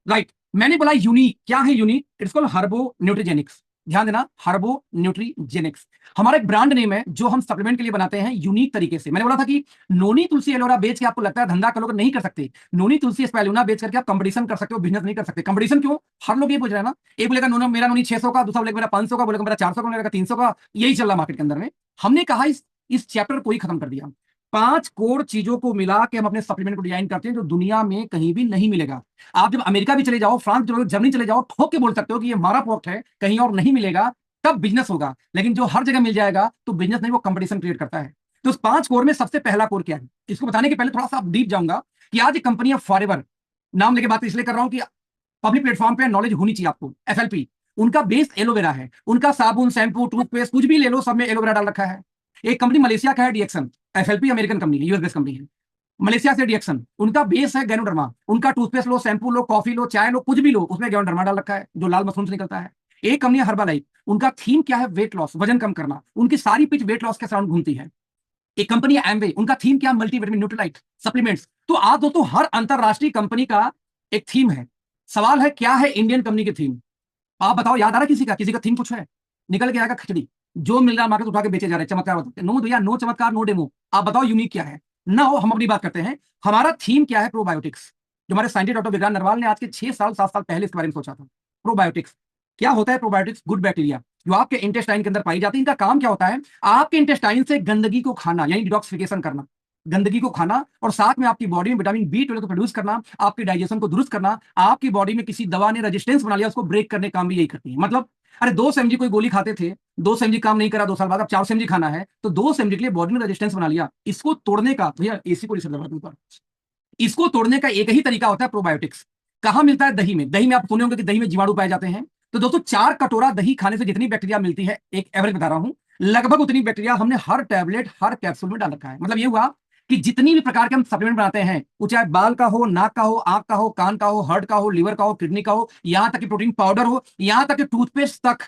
Right, मैंने बोला यूनिक, क्या है यूनिक, इट्स कॉल्ड हर्बो न्यूट्रीजेनिक्स। ध्यान देना, हर्बो न्यूट्रीजेनिक्स हमारा एक ब्रांड नेम है जो हम सप्लीमेंट के लिए बनाते हैं यूनिक तरीके से। मैंने बोला था कि नोनी तुलसी एलोरा बेच के आपको लगता है धंधा करोगे, नहीं कर सकते। नोनी तुलसी स्पाइरुलिना बेच करके आप कंपटीशन कर सकते हो, बिजनेस नहीं कर सकते। कंपटीशन क्यों, हर लोग ये पूछ रहे हैं ना, एक बोलेगा नोनो मेरा नोनी 600 का, दूसरा बोलेगा मेरा 500 का, बोलेगा मेरा 400 का, मेरा 300 का, यही चल रहा मार्केट के अंदर में। हमने कहा इस चैप्टर को ही खत्म कर दिया। 5 कोर चीजों को मिला के हम अपने सप्लीमेंट को डिजाइन करते हैं जो दुनिया में कहीं भी नहीं मिलेगा। आप जब अमेरिका भी चले जाओ, फ्रांस चले जाओ, जर्मनी चले जाओ, ठोक के बोल सकते हो कि ये हमारा प्रोडक्ट है, कहीं और नहीं मिलेगा, तब बिजनेस होगा। लेकिन जो हर जगह मिल जाएगा तो बिजनेस नहीं, वो कंपटीशन क्रिएट करता है। तो उस 5 कोर में सबसे पहला कोर क्या है, इसको बताने के पहले थोड़ा सा डीप जाऊंगा कि आज कंपनियां फॉरएवर नाम लेके बात इसलिए कर रहा हूं कि पब्लिक प्लेटफॉर्म पे नॉलेज होनी चाहिए आपको। एफएलपी उनका बेस एलोवेरा है, उनका साबुन, शैम्पू, टूथपेस्ट कुछ भी ले लो, सब में एलोवेरा डाल रखा है। एक कंपनी मलेशिया का है डीएक्सन, एफएलपी अमेरिकन कंपनी है, यूएस बेस्ड कंपनी है, मलेशिया से डीएक्सन, उनका बेस है गैनोडर्मा। उनका टूथपेस्ट लो, शैम्पू लो, कॉफी लो, चाय लो, कुछ भी लो, उसमें गैनोडर्मा डाल रखा है जो लाल मशरूम से निकलता है। एक कंपनी है हर्बालाइफ, उनका थीम क्या है, वेट लॉस, वजन कम करना, उनकी सारी पिच वेट लॉस के सराउंड घूमती है। एक कंपनी है एमवे, उनका थीम क्या, मल्टीविटामिन, न्यूट्रीलाइट, सप्लीमेंट्स। तो आज दोस्तों हर अंतरराष्ट्रीय कंपनी का एक थीम है। सवाल है क्या है इंडियन कंपनी की थीम? आप बताओ, याद आ रहा है किसी का थीम कुछ है? निकल के आएगा खिचड़ी, जो मिल रहा है मार्केट उठा के बेचे जा रहे हैं, चमत्कार बताते हैं। नो भैया, नो चमत्कार, नो डेमो। आप बताओ यूनिक क्या है ना हो। हम अपनी बात करते हैं, हमारा थीम क्या है, प्रोबायोटिक्स। जो हमारे साइंटिस्ट डॉक्टर विज्ञान नरवाल ने आज के 6 साल 7 साल पहले इसके बारे में सोचा था। प्रोबायोटिक्स क्या होता है? प्रोबायोटिक्स गुड बैक्टीरिया जो आपके इंटेस्टाइन के अंदर पाई जाती है। इनका काम क्या होता है? आपके इंटेस्टाइन से गंदगी को खाना, यानी डिटॉक्सिफिकेशन करना, गंदगी को खाना, और साथ में आपकी बॉडी में विटामिन बी 12 को प्रोड्यूस करना, आपके डाइजेशन को दुरुस्त करना। आपकी बॉडी में किसी दवा ने रेजिस्टेंस बना लिया, उसको ब्रेक करने का काम भी यही करती है। मतलब अरे 2 mg कोई गोली खाते थे, 2 mg काम नहीं करा, 2 साल बाद अब 4 mg खाना है, तो 2 mg के लिए बॉडी ने रेजिस्टेंस बना लिया। इसको तोड़ने का, भैया एसी को रिसर्च दबा दूं, इसको तोड़ने का एक ही तरीका होता है, प्रोबायोटिक्स। कहां मिलता है? दही में। दही में आप सुने होंगे कि दही में जीवाणु पाए जाते हैं। तो दोस्तों 4 कटोरा दही खाने से जितनी बैक्टीरिया मिलती है, एक एवरेज बता रहा हूं, लगभग उतनी बैक्टीरिया हमने हर टैबलेट, हर कैप्सूल में डाल रखा है। मतलब ये हुआ कि जितनी भी प्रकार के हम सप्लीमेंट बनाते हैं, वो चाहे बाल का हो, नाक का हो, आंख का हो, कान का हो, हार्ट का हो, लिवर का हो, किडनी का हो, यहां तक कि प्रोटीन पाउडर हो, यहां तक कि टूथपेस्ट तक,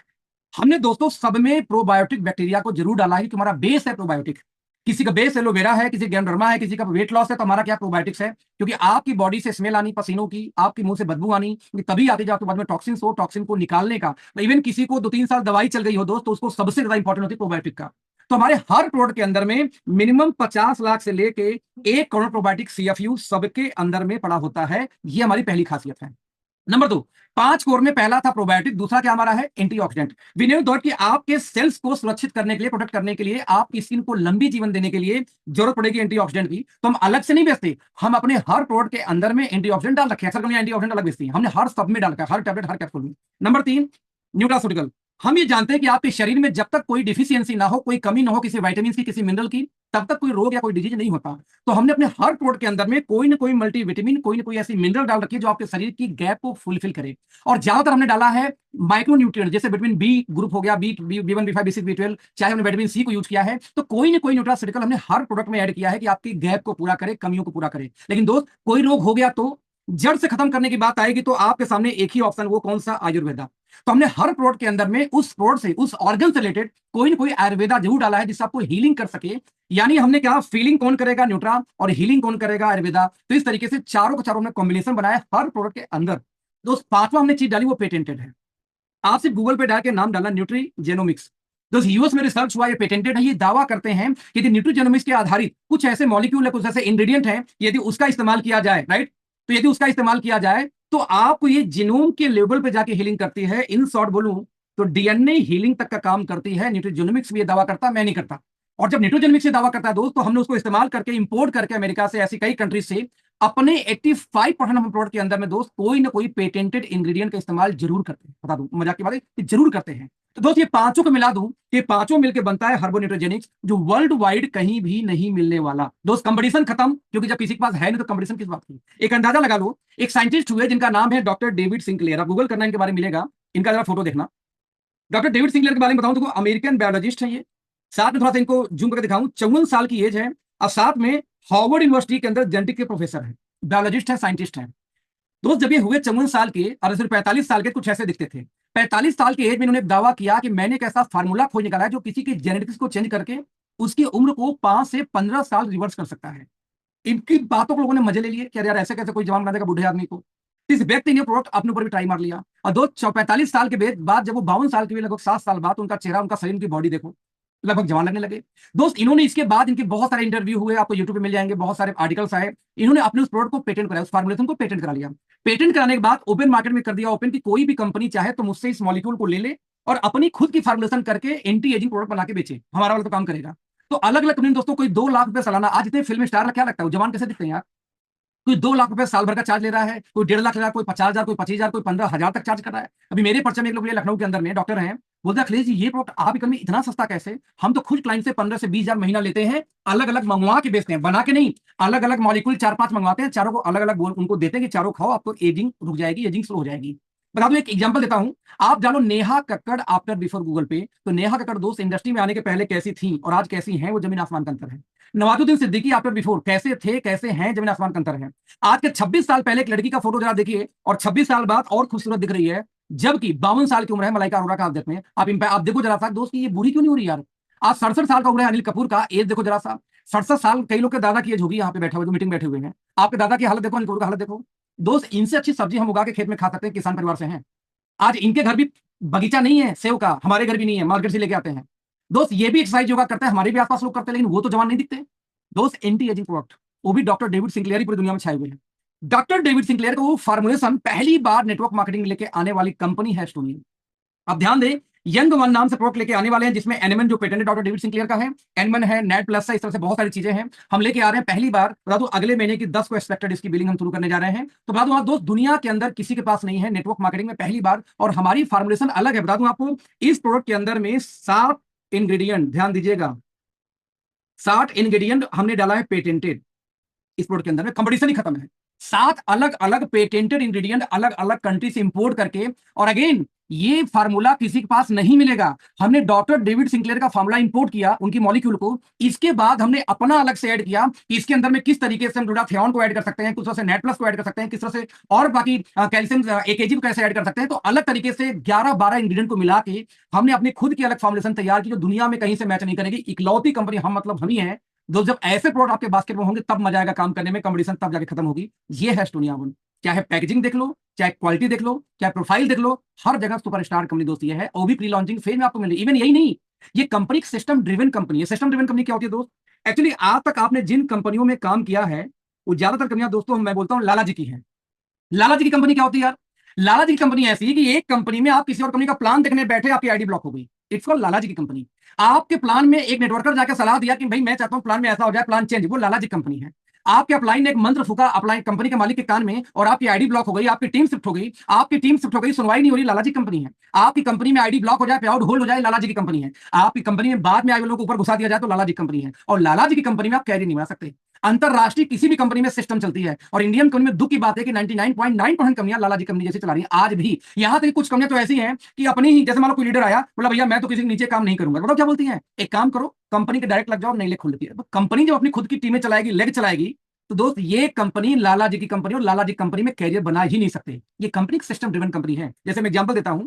हमने दोस्तों सब में प्रोबायोटिक बैक्टीरिया को जरूर डाला है। तुम्हारा बेस है प्रोबायोटिक। किसी का बेस एलोवेरा है, किसी गैनोडर्मा है, किसी का वेट लॉस है, तो हमारा क्या प्रोबायोटिक्स है। क्योंकि आपकी बॉडी से स्मेल आनी, पसीनों की, आपकी मुंह से बदबू आनी, तभी आती जाती बाद में टॉक्सिन हो, टॉक्सिन को निकालने का। इवन किसी को 2-3 साल दवाई चल गई हो दोस्त, तो उसको सबसे ज्यादा इंपॉर्टेंट होती है प्रोबायोटिक का। तो हमारे हर प्रोडक्ट के अंदर में मिनिमम 50 लाख से लेके 1 करोड़ प्रोबायोटिक सीएफयू सबके अंदर में पड़ा होता है। ये हमारी पहली खासियत है। नंबर 2, 5 कोर में पहला था प्रोबायोटिक, दूसरा क्या हमारा है, एंटीऑक्सीडेंट। विनय दौर की आपके सेल्स को सुरक्षित करने के लिए, प्रोटेक्ट करने के लिए, आपकी स्किन को लंबी जीवन देने के लिए जरूरत पड़ेगी एंटीऑक्सीडेंट की। तो हम अलग से नहीं बेचते, हम अपने हर प्रोडक्ट के अंदर में एंटीऑक्सीडेंट डाल रखे हैं। अक्सर कंपनियां एंटीऑक्सीडेंट अलग बेचती हैं, हमने हर सब में डाल रखा है, हर टैबलेट, हर कैप्सूल में। Number 3, nutraceutical. हम ये जानते हैं कि आपके शरीर में जब तक कोई डिफिशियंसी ना हो, कोई कमी ना हो किसी विटामिन की, किसी मिनरल की, तब तक कोई रोग या कोई डिजीज नहीं होता। तो हमने अपने हर प्रोडक्ट के अंदर में कोई ना कोई मल्टीविटामिन, कोई ना कोई ऐसी मिनरल डाल रखी है जो आपके शरीर की गैप को फुलफिल करे। और ज्यादातर हमने डाला है माइक्रो न्यूट्रिएंट, जैसे विटामिन बी ग्रुप हो गया, B1, B5, B6, B12, चाहे हमने विटामिन सी को यूज किया है। तो कोई ना कोई न्यूट्रास्यूटिकल हमने हर प्रोडक्ट में ऐड किया है कि आपकी गैप को पूरा करे, कमियों को पूरा करे। लेकिन दोस्त कोई रोग हो गया तो जड़ से खत्म करने की बात आएगी तो आपके सामने एक ही ऑप्शन, वो कौन सा, आयुर्वेदा। तो हमने हर प्रोडक्ट के अंदर में उस प्रोडक्ट से, उस ऑर्गन से रिलेटेड कोई ना कोई आयुर्वेदा जरूर डाला है जिससे आपको हीलिंग कर सके। यानी हमने क्या, फीलिंग कौन करेगा, न्यूट्रा, और हीलिंग कौन करेगा, आयुर्वेदा। तो इस तरीके से चारों का चारों हमने कॉम्बिनेशन बनाया हर प्रोडक्ट के अंदर। दोस्त 5वां हमने चीज डाली, वो पेटेंटेड है। आप सिर्फ गूगल पे डाल के नाम डालना, न्यूट्री जेनोमिक्स। दोस्त यूएस में रिसर्च हुआ, ये पेटेंटेड है। ये दावा करते हैं कि यदि न्यूट्री जेनोमिक्स के आधारित कुछ ऐसे मॉलिक्यूल है, कुछ ऐसे इंग्रेडिएंट है, यदि उसका इस्तेमाल किया जाए, राइट, तो यदि उसका इस्तेमाल किया जाए तो आपको ये जीनोम के लेवल पे जाके हीलिंग करती है। इन शॉर्ट बोलूं तो डीएनए हीलिंग तक का काम करती है। न्यूट्रीजेनोमिक्स भी ये दावा करता, मैं नहीं करता। और जब न्यूट्रीजेनोमिक्स ये दावा करता है दोस्त, तो हमने उसको इस्तेमाल करके, इंपोर्ट करके अमेरिका से, ऐसी कई कंट्रीज से, अपने 85% हम प्रोडक्ट के अंदर में दोस्त कोई ना कोई पेटेंटेड इंग्रेडिएंट का इस्तेमाल जरूर करते हैं। बता दूं, मजाक की बात है कि जरूर करते हैं। तो दोस्त ये पांचों को मिला दूं कि पांचों मिलकर बनता है हर्बो न्यूट्रोजेनिक्स, जो वर्ल्ड वाइड कहीं भी नहीं मिलने वाला। दोस्त कंपटीशन खत्म, क्योंकि जब किसी के पास है नहीं तो कंपटीशन किस बात की। एक अंदाजा लगा लो, एक साइंटिस्ट हुए जिनका नाम है डॉक्टर डेविड सिंक्लेयर। आप गूगल करना, इनके बारे में मिलेगा, इनका जरा फोटो देखना। डॉक्टर डेविड सिंक्लेयर के बारे में बताऊं तो अमेरिकन बायोलॉजिस्ट है ये। साथ में थोड़ा सा इनको जूम करके दिखाऊं, 54 साल की एज है, और साथ में हार्वर्ड यूनिवर्सिटी के अंदर जेनेटिक के प्रोफेसर है, बायोलॉजिस्ट है, साइंटिस्ट है। दोस्त जब ये हुए 54 साल के, और सिर्फ 45 साल के कुछ ऐसे दिखते थे। 45 साल की एज में इन्होंने दावा किया कि मैंने एक ऐसा फार्मूला खोज निकाला है जो किसी के जेनेटिक्स को चेंज करके उसकी उम्र को 5 से 15 साल रिवर्स कर सकता है। इनकी बातों को लोगों ने मजे ले लिए कि यार ऐसे कैसे कोई जवान बना देगा बूढ़े आदमी को। इस व्यक्ति ने प्रोडक्ट अपने ऊपर भी ट्राई मार लिया, और दो 45 साल के बाद जब वो 52 साल के हुए, लगभग 7 साल बाद, उनका चेहरा, उनका शरीर, उनकी बॉडी देखो, लगभग जवान लगने लगे। दोस्त इन्होंने इसके बाद, इनके बहुत सारे इंटरव्यू हुए, आपको यूट्यूब पे मिल जाएंगे, बहुत सारे आर्टिकल्स आए। इन्होंने अपने उस प्रोडक्ट को पेटेंट कराया, उस फार्मूलेशन को पेटेंट करा लिया। पेटेंट कराने के बाद ओपन मार्केट में कर दिया ओपन, की कोई भी कंपनी चाहे तो मुझसे इस मॉलिक्यूल को ले ले और अपनी खुद की फार्मूलेशन करके एंटी एजिंग प्रोडक्ट बना के बेचे, हमारा वाला तो काम करेगा। तो अलग अलग कंपनी दोस्तों, कोई 2 लाख रुपए सालाना, आज इतने फिल्म स्टार क्या लगता है जवान कैसे दिखते हैं यार, कोई 2 लाख रुपए साल भर का चार्ज ले रहा है, कोई 1.5 लाख ले रहा है, कोई 50,000, कोई 25,000, कोई 15,000 तक चार्ज कर रहा है। अभी मेरे पर्चे में एक लोग लखनऊ के अंदर में डॉक्टर हैं, बोलते अखिलेश जी ये प्रोडक्ट आप में इतना सस्ता कैसे, हम तो खुद क्लाइंट से 15 से 20,000 महीना लेते हैं, अलग अलग मंगवा के बेचते हैं, बना के नहीं, अलग अलग मॉलिक्यूल 4-5 मंगवाते हैं, चारों को अलग अलग उनको देते हैं कि चारों खाओ, आपको एजिंग रुक जाएगी, एजिंग स्लो हो जाएगी। बता दूं एक एग्जांपल देता हूं, आप जानो Neha Kakkar after before Google पे, तो नेहा कक्कड़ दोस्त इंडस्ट्री में आने के पहले कैसी थी और आज कैसी हैं, वो जमीन आसमान का अंतर है। नवाजुद्दीन सिद्दीकी आफ्टर बिफोर कैसे थे कैसे हैं, जमीन आसमान का अंतर है। आज के 26 साल पहले एक लड़की का फोटो जरा देखिए और 26 साल बाद और खूबसूरत दिख रही है, जबकि 52 साल की उम्र है मलाइका अरोड़ा का। आप देखते हैं, आप देखो जरा सा दोस्त ये बुरी क्यों नहीं हो रही यार। आज 67 साल का उम्र है अनिल कपूर का, एज देखो जरा सा 67 साल, कई लोग के दादा की एज होगी यहाँ पे बैठे हुए जो मीटिंग बैठे हुए हैं, आपके दादा की हालत देखो, अनिल कपूर का हालत देखो। दोस्त इनसे अच्छी सब्जी हम उगा के खेत में खा सकते हैं, किसान परिवार से हैं। आज इनके घर भी बगीचा नहीं है सेव का, हमारे घर भी नहीं है, मार्केट से लेके आते हैं। दोस्त ये भी एक्सरसाइज योगा करते हैं, हमारे भी आसपास लोग करते हैं, लेकिन वो तो जवान नहीं दिखते। दोस्त एंटी एजिंग प्रोडक्ट, वो भी डॉक्टर डेविड सिंक्लेयर ही पूरी दुनिया में छाए हुए हैं। डॉक्टर डेविड सिंक्लेयर का वो फार्मुलेशन पहली बार नेटवर्क मार्केटिंग लेके आने वाली कंपनी है स्टोनिया। अब ध्यान दें, यंग वन नाम से प्रोडक्ट लेके आने वाले हैं, जिसमें एनिमन जो पेटेंट डॉक्टर डेविड सिंक्लेयर का है, एनिमन है, नेट प्लस है, इस तरह से बहुत सारी चीजें हैं हम लेके आ रहे हैं पहली बार। बता दूं अगले महीने की 10 को एक्सपेक्टेड इसकी बिलिंग हम शुरू करने जा रहे हैं। तो बता दूं आप दोस्त, दुनिया के अंदर किसी के पास नहीं है नेटवर्क मार्केटिंग में पहली बार, और हमारी फार्मुलेशन अलग है। बता दूं आपको, इस प्रोडक्ट के अंदर में 7 इंग्रेडिएंट, ध्यान दीजिएगा, 7 इंग्रेडिएंट हमने डाला है पेटेंटेड। इस प्रोडक्ट के अंदर में कंपटीशन ही खत्म है, 7 अलग अलग पेटेंटेड इंग्रेडिएंट अलग अलग कंट्री से इंपोर्ट करके। और अगेन ये फार्मूला किसी के पास नहीं मिलेगा, हमने डॉक्टर डेविड सिंक्लेयर का फार्मूला इंपोर्ट किया उनकी मॉलिक्यूल को, इसके बाद हमने अपना अलग से ऐड किया कि इसके अंदर में किस तरीके से हम ग्लूटाथियोन को ऐड कर सकते हैं, किस तरह से नेट प्लस को ऐड कर सकते हैं, किस तरह से और बाकी कैल्शियम एकेजी को कैसे ऐड कर सकते हैं। तो अलग तरीके से 11-12 इंग्रेडिएंट को मिला के हमने अपनी खुद की अलग फॉर्मुलेशन तैयार की, जो दुनिया में कहीं से मैच नहीं करेगी। इकलौती कंपनी हम, मतलब हम ही है। जो जब ऐसे प्रोडक्ट आपके बास्केट में होंगे तब मजा आएगा काम करने में, कंपटीशन तब जाके खत्म होगी। ये है स्टोनिया वन, चाहे पैकेजिंग देख लो, चाहे क्वालिटी देख लो, चाहे प्रोफाइल देख लो, हर जगह सुपरस्टार कंपनी दोस्त ये है। और भी प्री लॉन्चिंग फेज में आपको मिल रही। इवन यही नहीं, ये कंपनी सिस्टम ड्रिवन कंपनी है। सिस्टम ड्रिवन कंपनी क्या होती है दोस्त, एक्चुअली आज तक आपने जिन कंपनियों में काम किया है वो ज्यादातर कंपनियां दोस्तों, मैं बोलता हूं लाला जी की है। लाला जी की कंपनी क्या होती है यार, लाला जी की कंपनी ऐसी है कि एक कंपनी में आप किसी और कंपनी का प्लान देखने बैठे, आपकी आईडी ब्लॉक हो गई, इट्स कॉल्ड लाला जी की कंपनी। आपके प्लान में एक नेटवर्कर जाकर सलाह दिया कि भाई मैं चाहता हूं प्लान में ऐसा हो जाए, प्लान चेंज, वो लाला जी कंपनी है। आपके अपलाइन ने एक मंत्र फूका अपलाइन कंपनी के मालिक के कान में और आपकी आईडी ब्लॉक हो गई, आपकी टीम शिफ्ट हो गई, आपकी टीम शिफ्ट हो गई, सुनवाई नहीं हो रही, लाला जी कंपनी है। आपकी कंपनी में आईडी ब्लॉक हो जाए, पे आउट होल्ड हो जाए, लाला जी की कंपनी है। आपकी कंपनी में बाद में आए लोगों को ऊपर घुसा दिया जाए तो लाला जी कंपनी है। और लाला जी की कंपनी में आप कैरी नहीं बना सकते। अंतरराष्ट्रीय किसी भी कंपनी में सिस्टम चलती है, और इंडियन कंपनी में दुख की बात है कि 99.9% कंपनियां लाला जी कंपनी जैसे चला रही हैं आज भी। यहां तक कुछ कंपनियां तो ऐसी हैं कि अपनी ही, जैसे मान लो कोई लीडर आया बोला भैया मैं तो किसी के नीचे काम नहीं करूंगा, बताओ क्या बोलती हैं, एक काम करो कंपनी के डायरेक्ट लग जाओ, नई लेग खोल लेती है। तो कंपनी जब अपनी खुद की टीमें चलाएगी, लेग चलाएगी, तो दोस्त ये कंपनी लाला जी की कंपनी, और लाला जी कंपनी में कैरियर बना ही नहीं सकते। ये कंपनी सिस्टम ड्रिवन कंपनी है। जैसे मैं एग्जांपल देता हूं,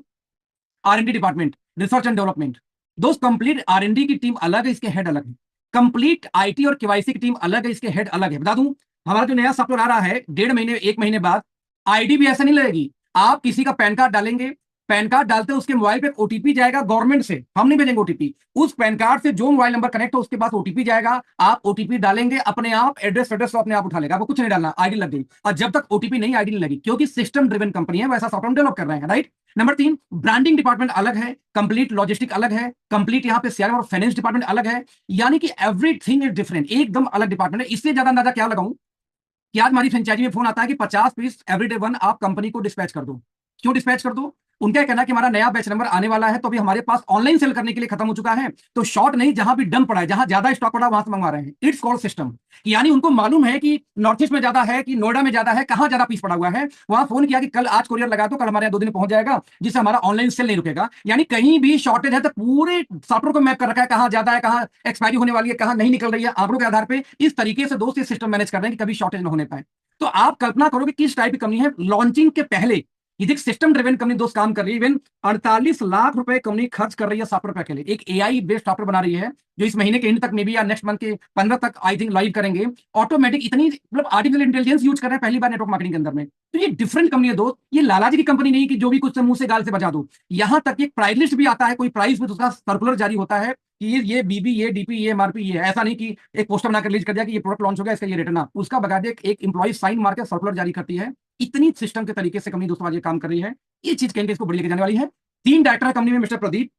R&D department, research and development, दोस्त कंप्लीट R&D की टीम अलग है, इसके हेड अलग है। कंप्लीट IT और KYC की टीम अलग है, इसके हेड अलग है। बता दूं हमारा जो नया सॉफ्टवेयर आ रहा है 1.5 महीने 1 महीने बाद, आईडी भी ऐसा नहीं लगेगी। आप किसी का पैन कार्ड डालेंगे, पैन कार्ड डालते उसके मोबाइल पे ओटीपी जाएगा गवर्नमेंट से, हम नहीं भेजेंगे ओटीपी, उस पैन कार्ड से जो मोबाइल नंबर कनेक्ट हो उसके पास ओटीपी जाएगा, आप ओटीपी डालेंगे, अपने आप एड्रेस तो अपने आप उठा लेगा, आपको कुछ नहीं डालना, आईडी लग गई। और जब तक ओटीपी नहीं, आईडी नहीं लगी, क्योंकि सिस्टम ड्रिवन कंपनी है, वैसा सॉफ्टवेयर डेवलप कर रहे हैं, राइट। नंबर 3, ब्रांडिंग डिपार्टमेंट अलग है, कंप्लीट लॉजिस्टिक अलग है, कंप्लीट यहाँ पे सीआरएम और फाइनेंस डिपार्टमेंट अलग है, यानी कि एवरीथिंग इज डिफरेंट, एकदम अलग डिपार्टमेंट है। इससे ज्यादा अंदाजा क्या लगाऊं कि आज हमारी फ्रेंचाइजी में फोन आता है कि 50 पीस एवरीडे वन आप कंपनी को डिस्पैच कर दो। क्यों डिस्पैच कर दो, उनका कहना है कि हमारा नया बैच नंबर आने वाला है, तो अभी हमारे पास ऑनलाइन सेल करने के लिए खत्म हो चुका है, तो शॉर्ट नहीं, जहां भी डम पड़ा है, जहां ज्यादा स्टॉक पड़ा वहां से मंगवा रहे हैं। इट्स कॉल्ड सिस्टम, यानी उनको मालूम है कि नॉर्थ ईस्ट में ज्यादा है कि नोएडा में ज्यादा है, कहां ज्यादा पीस पड़ा हुआ है, वहां फोन किया कि कल आज कोरियर लगा दो, कल हमारे यहाँ 2 दिन में पहुंच जाएगा, जिससे हमारा ऑनलाइन सेल नहीं रुकेगा। यानी कहीं भी शॉर्टेज है तो पूरे सॉफ्टवेयर को मैप कर रखा है, कहां ज्यादा है, कहां एक्सपायरी होने वाली है, कहां नहीं निकल रही है, आंकड़ों के आधार पर इस तरीके से दोस्त ये सिस्टम मैनेज कर रहे हैं कि कभी शॉर्टेज न होने पाए। तो आप कल्पना करो कि किस टाइप की कंपनी है। लॉन्चिंग के पहले ये देख सिस्टम ड्रिवन कंपनी दोस्त काम कर रही है, इवन 48 लाख रुपए कंपनी खर्च कर रही है सॉफ्टवेयर पे अकेले, एक एआई बेस्ड सॉफ्टवेयर बना रही है, जो इस महीने के एंड तक में भी या नेक्स्ट मंथ के 15 तक आई थिंक लाइव करेंगे। ऑटोमेटिक इतनी मतलब आर्टिफिशियल इंटेलिजेंस यूज कर रहे हैं पहली बार नेटवर्क मार्केटिंग के अंदर में। तो ये डिफरेंट कंपनी है दोस्त, ये लाला जी की कंपनी नहीं कि जो भी कुछ मुंह से गाल से बजा दो। यहां तक एक प्राइस लिस्ट भी आता है, कोई प्राइस में उसका सर्कुलर जारी होता है कि ये बीबी, ये डीपी, ये एमआरपी, ये ऐसा नहीं कि एक पोस्टर बनाकर रिलीज कर दिया कि ये प्रोडक्ट लॉन्च हो गया, इसका ये रेट ना, उसका बकायदे एक एम्प्लॉय साइन मार के सर्कुलर जारी करती है। इतनी सिस्टम के तरीके से कंपनी दोस्तों आज ये काम कर रही है। ये चीज कहीं इसको बड़ी लेके जाने वाली है। 3 डायरेक्टर है कंपनी में, मिस्टर प्रदीप,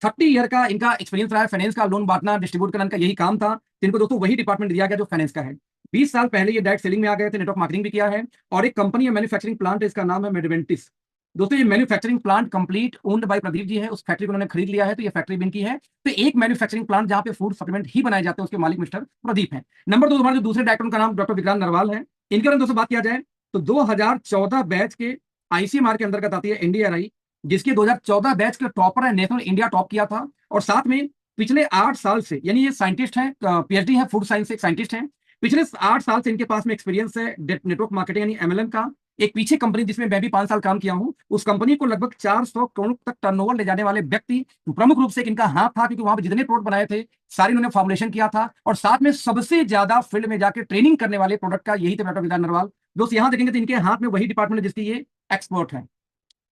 30 ईयर का इनका एक्सपीरियंस रहा है, फाइनेंस का लोन बांटना डिस्ट्रीब्यूट करना, इनका यही काम था। तो इनको दोस्तों वही डिपार्टमेंट दिया गया जो फाइनेंस का है। 20 साल पहले ये डायरेक्ट सेलिंग में आ गए थे, नेटवर्क मार्केटिंग भी किया है, और एक कंपनी है मैन्युफैक्चरिंग प्लांट, इसका नाम है मेडवेंटिस। दोस्तों ये manufacturing plant complete owned by Pradeep ji है, उस फैक्ट्री को उन्होंने खरीद लिया है, तो ये फैक्ट्री भी इनकी है। तो एक मैन्युफैक्चरिंग प्लांट जहां पे फूड सप्लीमेंट ही बनाए जाते हैं, उसके मालिक मिस्टर प्रदीप है। नंबर 2 हमारे जो दूसरे डायरेक्टर, उनका नाम डॉक्टर विक्रांत नरवाल है। इनके बारे में दोस्तों बात किया जाए तो 2014 बैच के आईसीएमआर के अंतर्गत आती है एनडीआरआई, जिसके 2014 बैच के टॉपर है, नेशनल इंडिया टॉप किया था। और साथ में पिछले 8 साल से, यानी ये साइंटिस्ट हैं, पीएचडी है, फूड साइंस से एक साइंटिस्ट हैं। पिछले 8 साल से इनके पास में एक्सपीरियंस है नेटवर्क मार्केटिंग यानी एमएलएम का। एक पीछे कंपनी जिसमें मैं भी 5 साल काम किया हूं, उस कंपनी को लगभग 400 करोड़ तक टर्नओवर ले जाने वाले व्यक्ति प्रमुख रूप से इनका हाथ था, क्योंकि वहां पर जितने प्रोडक्ट बनाए थे सारे इन्होंने फॉर्मुलेशन किया था। और साथ में सबसे ज्यादा फील्ड में जाकर ट्रेनिंग करने वाले प्रोडक्ट का यही थे डॉक्टर विक्रांत नरवाल। दोस्त यहां देखेंगे तो इनके हाथ में वही डिपार्टमेंट है जिसकी ये एक्सपर्ट है,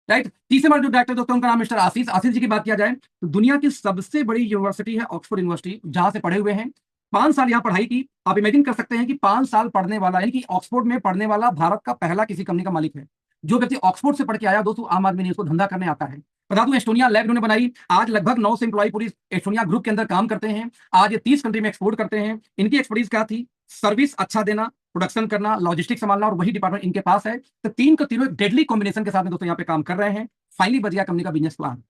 राइट। तीसरे बार जो डायरेक्टर दोस्तों उनका नाम मिस्टर आशीष। आशीष जी की बात किया जाए तो दुनिया की सबसे बड़ी यूनिवर्सिटी है ऑक्सफोर्ड यूनिवर्सिटी, जहां से पढ़े हुए हैं। 5 साल यहाँ पढ़ाई की। आप इमेजिन कर सकते हैं कि 5 साल पढ़ने वाला, यानी कि ऑक्सफोर्ड में पढ़ने वाला भारत का पहला किसी कंपनी का मालिक है। जो व्यक्ति ऑक्सफोर्ड से पढ़ के आया दोस्तों, आम आदमी नहीं, उसको धंधा करने आता है। बता दूं एस्टोनिया लैब इन्होंने बनाई। आज लगभग 900 एम्प्लॉय पूरी एस्टोनिया ग्रुप के अंदर काम करते हैं। आज ये 30 कंट्री में एक्सपोर्ट करते हैं। इनकी एक्सपर्टीज क्या थी? सर्विस अच्छा देना, प्रोडक्शन करना, लॉजिस्टिक संभालना, और वही डिपार्टमेंट इनके पास है। तो तीन का तीनों एक डेडली कॉम्बिनेशन के साथ में दोस्तों यहाँ पे काम कर रहे हैं। फाइनली बच गया कंपनी का बिजनेस प्लान।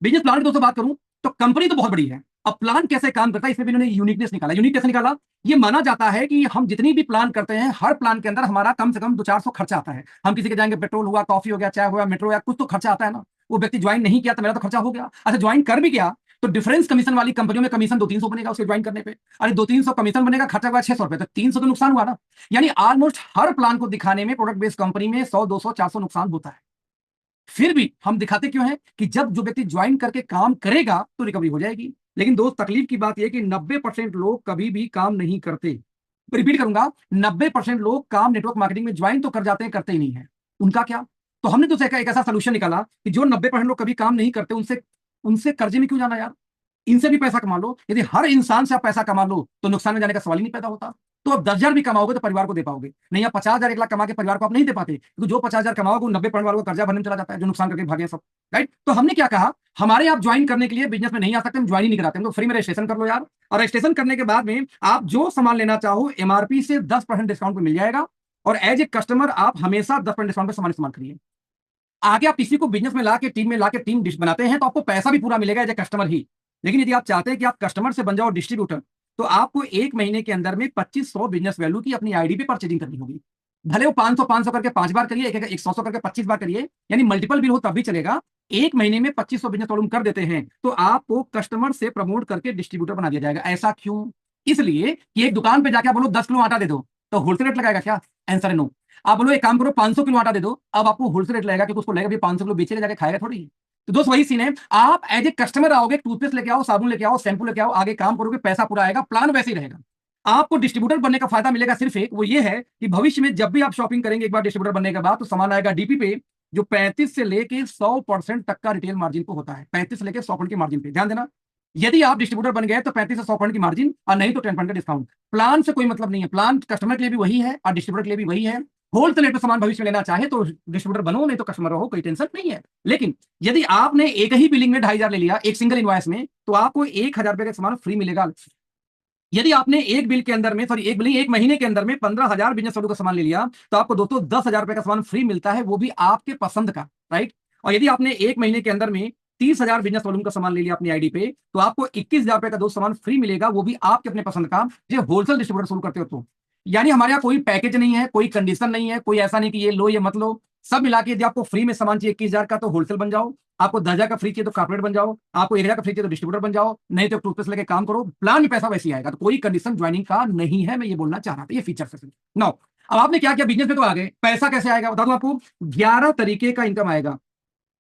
बिजनेस प्लान की दोस्तों बात करूं तो कंपनी तो बहुत बड़ी है, अब प्लान कैसे काम करता है इसमें भी इन्होंने यूनिकनेस निकाला। यूनिक कैसे निकाला? ये माना जाता है कि हम जितनी भी प्लान करते हैं, हर प्लान के अंदर हमारा कम से कम 200-400 खर्चा आता है। हम किसी के जाएंगे, पेट्रोल हुआ, कॉफी हो गया, चाय हुआ, मेट्रो या कुछ तो खर्चा आता है ना। वो व्यक्ति ज्वाइन नहीं किया तो मेरा तो खर्चा हो गया। अच्छा ज्वाइन कर भी गया तो डिफरेंस कमीशन वाली कंपनियों में कमीशन 200-300 बनेगा उसके ज्वाइन करने पे। अरे 200-300 कमीशन बनेगा, खर्चा हुआ 600 रुपए, तो 300 तो नुकसान हुआ ना। यानी ऑलमोस्ट हर प्लान को दिखाने में प्रोडक्ट बेस्ड कंपनी में 100-200-400 नुकसान होता है। फिर भी हम दिखाते क्यों हैं कि जब जो व्यक्ति ज्वाइन करके काम करेगा तो रिकवरी हो जाएगी। लेकिन दोस्त तकलीफ की बात यह कि 90% लोग कभी भी काम नहीं करते। रिपीट करूंगा, 90% लोग काम नेटवर्क मार्केटिंग में ज्वाइन तो कर जाते हैं, करते ही नहीं है। उनका क्या? तो हमने तो एक ऐसा सोल्यूशन निकाला कि जो 90% लोग कभी काम नहीं करते, उनसे उनसे कर्जे में क्यों जाना यार, इनसे भी पैसा कमा लो। यदि हर इंसान से आप पैसा कमा लो तो नुकसान में जाने का सवाल ही नहीं पैदा होता। तो अब 10,000 भी कमाओगे तो परिवार को दे पाओगे, नहीं आप 50,000 1 लाख कमा के परिवार को आप नहीं दे पाते, क्योंकि जो 50,000 कमाओगे 90% वालों को कर्जा भरने में चला जाता है, जो नुकसान करके भागे सब, राइट। तो हमने क्या कहा, हमारे आप ज्वाइन करने के लिए बिजनेस में नहीं आ सकते, हम ज्वाइन ही नहीं कराते, हम तो फ्री में रजिस्ट्रेशन कर लो यार। और रजिस्ट्रेशन करने के बाद में आप जो सामान लेना चाहो एमआरपी से 10% डिस्काउंट पे मिल जाएगा, और एज ए कस्टमर आप हमेशा 10% डिस्काउंट पे सामान इस्तेमाल करिए। आगे आप किसी को बिजनेस में लाके टीम में लाके टीम डिश बनाते हैं तो आपको पैसा भी पूरा मिलेगा एज ए कस्टमर ही। लेकिन यदि आप चाहते हैं कि आप कस्टमर से बन जाओ डिस्ट्रीब्यूटर, तो आपको 1 महीने के अंदर में 2500 बिजनेस वैल्यू की अपनी आईडी पे परचेजिंग करनी होगी। भले वो 500 करके 5 बार करिए, एक 100 करके 25 बार करिए, यानी मल्टीपल बिल हो तब भी चलेगा। 1 महीने में 2500 बिजनेस वॉल्यूम कर देते हैं तो आपको कस्टमर से प्रमोट करके डिस्ट्रीब्यूटर बना दिया जाएगा। ऐसा क्यों? इसलिए कि एक दुकान पे जाके आप बोलो 10 किलो आटा दे दो तो होलसेल रेट लगाएगा क्या? आंसर है नो। आप बोलो एक काम करो 500 किलो आटा दे दो, अब आपको होलसेल रेट लगेगा, क्योंकि उसको लगेगा 500 किलो बेचेगा, जाके खाएगा थोड़ी। तो दोस्त वही सीन है, आप एज ए कस्टमर आओगे, टूथपेस्ट लेके आओ, साबुन लेके आओ, शैम्पू लेके आओ, आगे काम करोगे, पैसा पूरा आएगा, प्लान वैसे ही रहेगा। आपको डिस्ट्रीब्यूटर बनने का फायदा मिलेगा सिर्फ एक, वो ये है कि भविष्य में जब भी आप शॉपिंग करेंगे एक बार डिस्ट्रीब्यूटर बनने के बाद, तो सामान आएगा डीपी पे, जो 35 से लेके 100% तक का रिटेल मार्जिन को होता है। 35 से लेके 100% की मार्जिन पे ध्यान देना। यदि आप डिस्ट्रीब्यूटर बन गए तो 35 से 100% की मार्जिन, और नहीं तो 10% का डिस्काउंट। प्लान से कोई मतलब नहीं है, प्लान कस्टमर के लिए भी वही है और डिस्ट्रीब्यूटर के लिए भी वही है। होलसेल रेट पे सामान भविष्य में लेना चाहे तो डिस्ट्रीब्यूटर बनो, नहीं तो कस्टमर रहो, कोई टेंशन नहीं है। लेकिन यदि आपने एक ही बिलिंग में 2,500 ले लिया, एक सिंगल इनवॉइस में, तो आपको 1,000 रुपए का सामान फ्री मिलेगा। यदि आपने एक बिल के अंदर में, सॉरी एक बिलिंग, एक महीने के अंदर में 15,000 बिजनेस वैल्यू का सामान ले लिया, तो आपको दोस्तों 10,000 रुपए का सामान फ्री मिलता है, वो भी आपके पसंद का, राइट। और यदि आपने एक महीने के अंदर में 30,000 बिजनेस वॉल्यूम का सामान ले लिया अपनी आईडी पे, तो आपको 21,000 रुपए का दोस्त सामान फ्री मिलेगा, वो भी आपके अपने पसंद का, जो होलसेल डिस्ट्रीब्यूटर शुरू करते हो तो। यानी हमारे यहाँ कोई पैकेज नहीं है, कोई कंडीशन नहीं है, कोई ऐसा नहीं कि ये लो ये मत लो। सब मिला के यदि आपको फ्री में सामान चाहिए 21,000 का तो होलसेल बन जाओ, आपको 10,000 का फ्री चाहिए तो कॉर्पोरेट बन जाओ, आपको 1,000 का फ्री चाहिए तो डिस्ट्रीब्यूटर बन जाओ, नहीं तो टूथपेस्ट लेके काम करो, प्लान में पैसा वैसे ही आएगा। तो कोई कंडीशन ज्वाइनिंग का नहीं है, मैं ये बोलना चाह रहा था, ये फीचर से। नो, अब आपने क्या किया, बिजनेस में तो आ गए, पैसा कैसे आएगा बता दूं आपको। 11 तरीके का इनकम आएगा,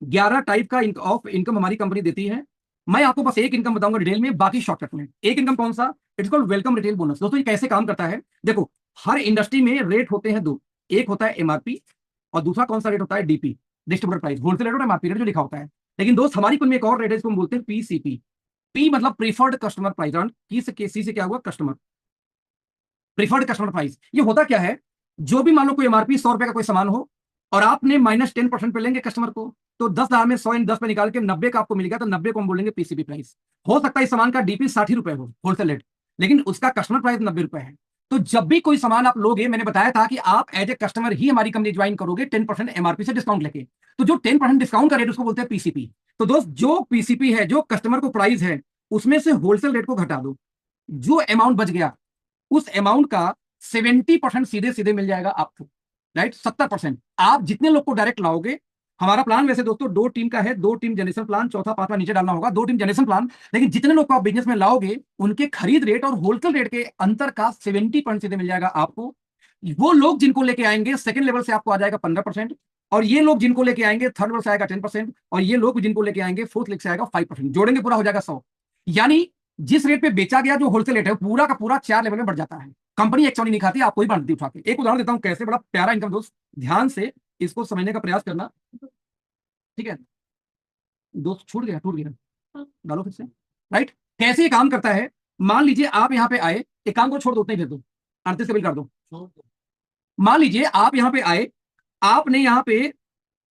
11 टाइप का ऑफ इनकम हमारी कंपनी देती है। मैं आपको बस एक इनकम बताऊंगा डिटेल में, बाकी शॉर्टकट में। एक इनकम कौन सा? It's called welcome retail bonus. दोस्तों ये कैसे काम करता है, देखो हर इंडस्ट्री में रेट होते हैं दो, एक होता है एमआरपी और दूसरा कौन सा रेट होता है? DP, distributor price, wholesale rate और एमआरपी रेट जो लिखा होता है। लेकिन दोस्त हमारी कुल में एक और रेट है, इसको हम बोलते हैं पीसीपी। पी मतलब प्रीफर्ड कस्टमर प्राइस, सी से क्या हुआ? Customer preferred customer price. ये होता क्या है, जो भी मान लो कोई एमआरपी 100 रुपए का कोई सामान हो और आपने -10% पे लेंगे कस्टमर को, तो 10,000 में 100 इन 10 पे निकाल के 90 का आपको मिल गया, तो 90 को हम बोलेंगे पीसीपी प्राइस। हो सकता है इस सामान का डीपी 60 रुपए हो होलसेल रेट, लेकिन उसका कस्टमर प्राइस 90 रुपए है। तो जब भी कोई सामान आप लोगे, मैंने बताया था कि आप एज ए कस्टमर ही हमारी कंपनी ज्वाइन करोगे 10% एमआरपी से डिस्काउंट लेके। तो जो 10% डिस्काउंट का रेट उसको बोलते हैं पीसीपी। तो दोस्त जो पीसीपी है, जो कस्टमर को प्राइस है, उसमें से होलसेल रेट को घटा दो, जो अमाउंट बच गया उस अमाउंट का 70% सीधे सीधे मिल जाएगा आपको, राइट। 70% आप जितने लोग को डायरेक्ट लाओगे, हमारा प्लान वैसे दोस्तों 2 टीम का है, 2 टीम जनरेशन प्लान, चौथा पांचवा नीचे डालना होगा, 2 टीम जनरेशन प्लान। लेकिन जितने लोग को आप बिजनेस में लाओगे, उनके खरीद रेट और होलसेल रेट के अंतर का 70% सीधे मिल जाएगा आपको। वो लोग जिनको लेके आएंगे सेकंड लेवल से आपको आ जाएगा 15%, और ये लोग जिनको लेके आएंगे थर्ड लेवल से आएगा 10%, और ये लोग जिनको लेके आएंगे फोर्थ लेवल से आएगा 5%। जोड़ेंगे पूरा हो जाएगा 100। यानी जिस रेट पे बेचा गया जो होलसेल रेट है, पूरा का पूरा 4 लेवल में बढ़ जाता है। कंपनी एक चौनी नहीं खाती, आपको ही बांटती उठा के। एक उदाहरण देता हूं कैसे, बड़ा प्यारा इनकम दोस्त, ध्यान से इसको समझने का प्रयास करना, ठीक है दोस्त। छूट गया, टूट गया, डालो फिर से, राइट। कैसे ये काम करता है, मान लीजिए आप यहाँ पे आए, एक काम को छोड़ दो, उतना ही भेज दो, 38 से बिल कर दो। मान लीजिए आप यहाँ पे आए, आपने यहाँ पे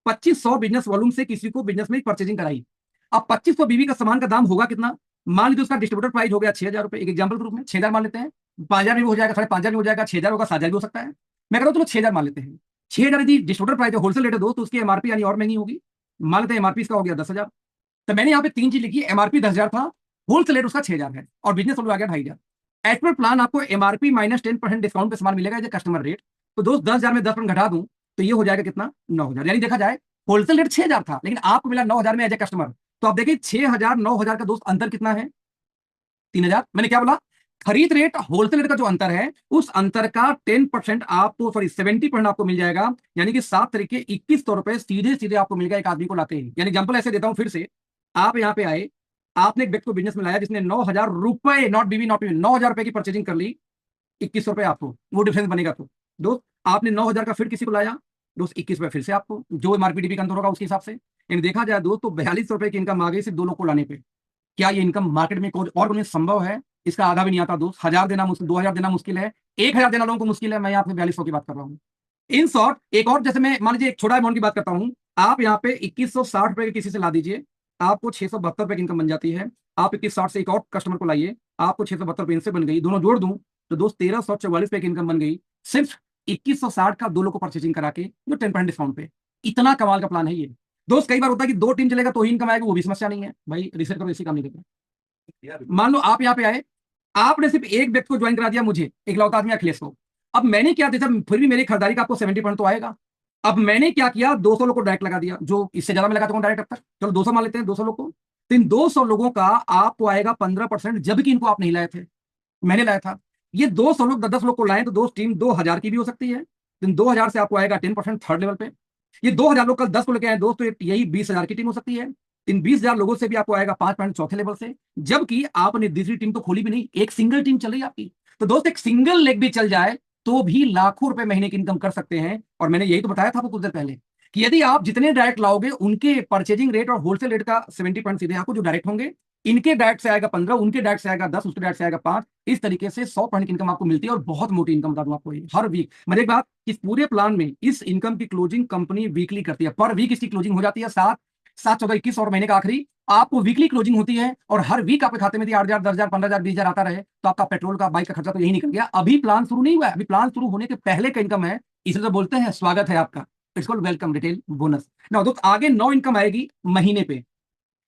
2500 बिजनेस वॉल्यूम से किसी को बिजनेस में परचेजिंग कराई। अब 2500 बीवी का सामान का दाम होगा कितना, मान लीजिए उसका डिस्ट्रीब्यूटर प्राइस हो गया 6,000 रुपए, एक एग्जाम्पल के रूप में 6,000 मान लेते हैं। 5,000 में भी हो जाएगा, 5,500 में हो जाएगा, 6,000 होगा, 7,000 भी हो सकता है। मैं कह रहा हूं चलो 6,000 मान लेते हैं। 6,000 यदि डिस्ट्रीब्यूटर प्राइस है, होलसेल रेट है दोस्त, तो उसकी एमआरपी यानी और महंगी होगी। मान लेते हैं एमआरपी इसका हो गया 10,000। तो मैंने यहाँ पे 3 चीज लिखी, एमआरपी 10,000 था, होलसेल रेट उसका 6,000 है, और बिजनेस वॉल्यूम आ गया 2,500। एज पर प्लान आपको एमआरपी माइनस 10% डिस्काउंट पे सामान मिलेगा, कस्टमर रेट। तो दोस्त 10,000 में 10% घटा दूं तो ये हो जाएगा कितना, 9,000। यानी देखा जाए होलसेल रेट 6,000 था, लेकिन आपको मिला 9,000 में एज ए कस्टमर। तो आप देखिए 6,000 9,000 का दोस्त अंतर कितना है, 3,000। मैंने क्या बोला, खरीद रेट होलसेल रेट का जो अंतर है, उस अंतर का 10% आपको, सॉरी 70% आपको मिल जाएगा। यानी कि 7 तरीके 2100 रुपए सीधे सीधे आपको मिल गया एक आदमी को लाते ही। यानी एग्जाम्पल ऐसे देता हूं फिर से, आप यहाँ पे आए, आपने एक व्यक्ति को बिजनेस में लाया जिसने 9,000 रुपए, नॉट बीवी नॉट बीवी, 9,000 रुपए की परचेजिंग कर ली, 2100 रुपए आपको वो डिफरेंस बनेगा। तो दोस्त आपने 9,000 का फिर किसी को लाया, दोस्त 21 रुपए फिर से आपको, जो एमआरपी डीपी का अंतर होगा उसके हिसाब से। यानी देखा जाए दोस्त तो 4200 रुपए की इनकम आ गई सिर्फ 2 लोग को लाने पे। क्या ये इनकम मार्केट में और में संभव है? इसका आधा भी नहीं आता दोस्त। 1,000 देना मुश्किल, 2,000 देना मुश्किल है, 1,000 देना लोगों को मुश्किल है। मैं यहाँ पे 4200 की बात कर रहा हूँ। इन शॉर्ट एक और, जैसे मैं मान लीजिए एक छोटा अमाउंट की बात करता हूँ, आप यहाँ पे 2160 रुपए के किसी से ला दीजिए, आपको 672 रुपए की इनकम बन जाती है। आप 2160 से एक और कस्टमर को लाइए, आपको 672 रुपए इनसे बन गई, दोनों जोड़ दूं तो दोस्त 1,344 रुपए की इनकम बन गई, सिर्फ 2160 का 2 लोग को परचेजिंग करा के, जो 10% डिस्काउंट पे। इतना कमाल का प्लान है ये दोस्त। कई बार होता है कि 2 टीम चलेगा तो ही इनकम आएगी, वो भी समस्या नहीं है भाई, रिसर्च करो, इसी काम नहीं करता। मान लो आप यहाँ पे आए, आपने सिर्फ एक व्यक्ति को ज्वाइन करा दिया, मुझे एक लौता आदमी अखिलेश को। अब मैंने क्या दिया, फिर भी मेरी खरीदारी का आपको 70% तो आएगा। अब मैंने क्या किया, 200 लोग को डायरेक्ट लगा दिया, जो इससे ज्यादा मैं लगाता हूँ डायरेक्ट अब तक, चलो 200 मान लेते हैं, 200 लोग को। तो इन 200 लोगों का आपको आएगा 15%, जबकि इनको आप नहीं लाए थे, मैंने लाया था। ये 200 लोग 10 लोग को लाए तो दोस्त टीम 2,000 की भी हो सकती है। तो 2,000 से आपको आएगा 10% थर्ड लेवल पे। ये 2,000 लोग कल 10 को लेके आए दोस्त, तो यही 20,000 की टीम हो सकती है। इन 20,000 लोगों से भी आपको आएगा 5% चौथे लेवल से, जबकि आपने दूसरी टीम तो खोली भी नहीं, एक सिंगल टीम चल रही है आपकी। तो दोस्त एक सिंगल लेग भी चल जाए तो भी लाखों रुपए महीने की इनकम कर सकते हैं। और मैंने यही तो बताया था आपको कुछ देर पहले कि यदि आप जितने डायरेक्ट लाओगे, उनके परचेजिंग रेट और होलसेल रेट का 70% सीधे आपको जो डायरेक्ट होंगे, इनके डायरेक्ट से आएगा 15, उनके डायरेक्ट से आएगा 10, उसके डायरेक्ट से आएगा 5। इस तरीके से 100% की इनकम आपको मिलती है, और बहुत मोटी इनकम बता दूं आपको ये हर वीक। मतलब एक बात, इस पूरे प्लान में इस इनकम की क्लोजिंग कंपनी वीकली करती है, पर वीक इसकी क्लोजिंग हो जाती है 7, 7, 14, 21 और महीने का आखिरी आपको वीकली क्लोजिंग होती है। और हर वीक आपके खाते में 8,000, 10,000, 15,000, 20,000 आता रहे, तो आपका पेट्रोल का, बाइक का खर्चा तो यही निकल गया। अभी प्लान शुरू नहीं हुआ है, अभी प्लान शुरू होने के पहले का इनकम है, इसलिए तो बोलते हैं स्वागत है आपका, it's called welcome retail bonus. ना दोस्त आगे 9 इनकम आएगी महीने पे,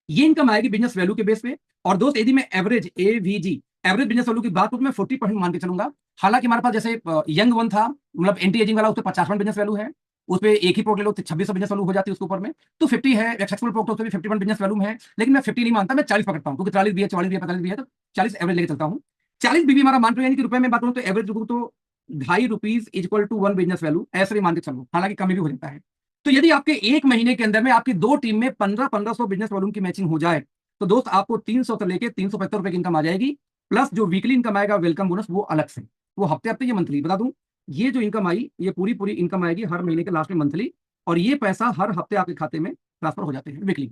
ये इनकम आएगी बिजनेस वैल्यू के बेस पे। और दोस्त यदि मैं average AVG, average business value की बात करूं तो मैं 40% मान के चलूंगा। हालांकि हमारे पास जैसे यंग वन था, मतलब एंटी एजिंग वाला, उस पर 50% बिजनेस वैल्यू है, उस पर एक ही प्रोडक्ट ले लो तो 2600 बिजनेस वैल्यू हो जाती है उसके ऊपर में। तो 50 है, सक्सेसफुल प्रोडक्ट उस पर भी 50% बिजनेस वैल्यू है, लेकिन मैं 50 नहीं मानता, मैं 40 पकड़ता हूँ, क्योंकि 40 भी है, 44 भी है, 45 भी है, तो 40 एवरेज लेके चलता हूँ। 40 बीबी हमारा मान यानी कि रुपए में बात करूँ तो एवरेज तो 2.5 rupees equal to 1 business value, ऐसे भी मान के चलो, हालांकि कमी भी हो जाता है। तो यदि आपके एक महीने के अंदर में आपकी 2 टीम में 1500 बिजनेस वॉल्यूम की मैचिंग हो जाए, तो दोस्त आपको 300 से लेके 375 रुपए की इनकम आ जाएगी, प्लस जो वीकली इनकम आएगा वेलकम बोनस वो अलग से, वो हफ्ते हफ्ते, ये मंथली। बता दूं, ये जो इनकम आई, ये पूरी पूरी इनकम आएगी हर महीने के लास्ट में मंथली, और ये पैसा हर हफ्ते आपके खाते में ट्रांसफर हो जाते हैं वीकली।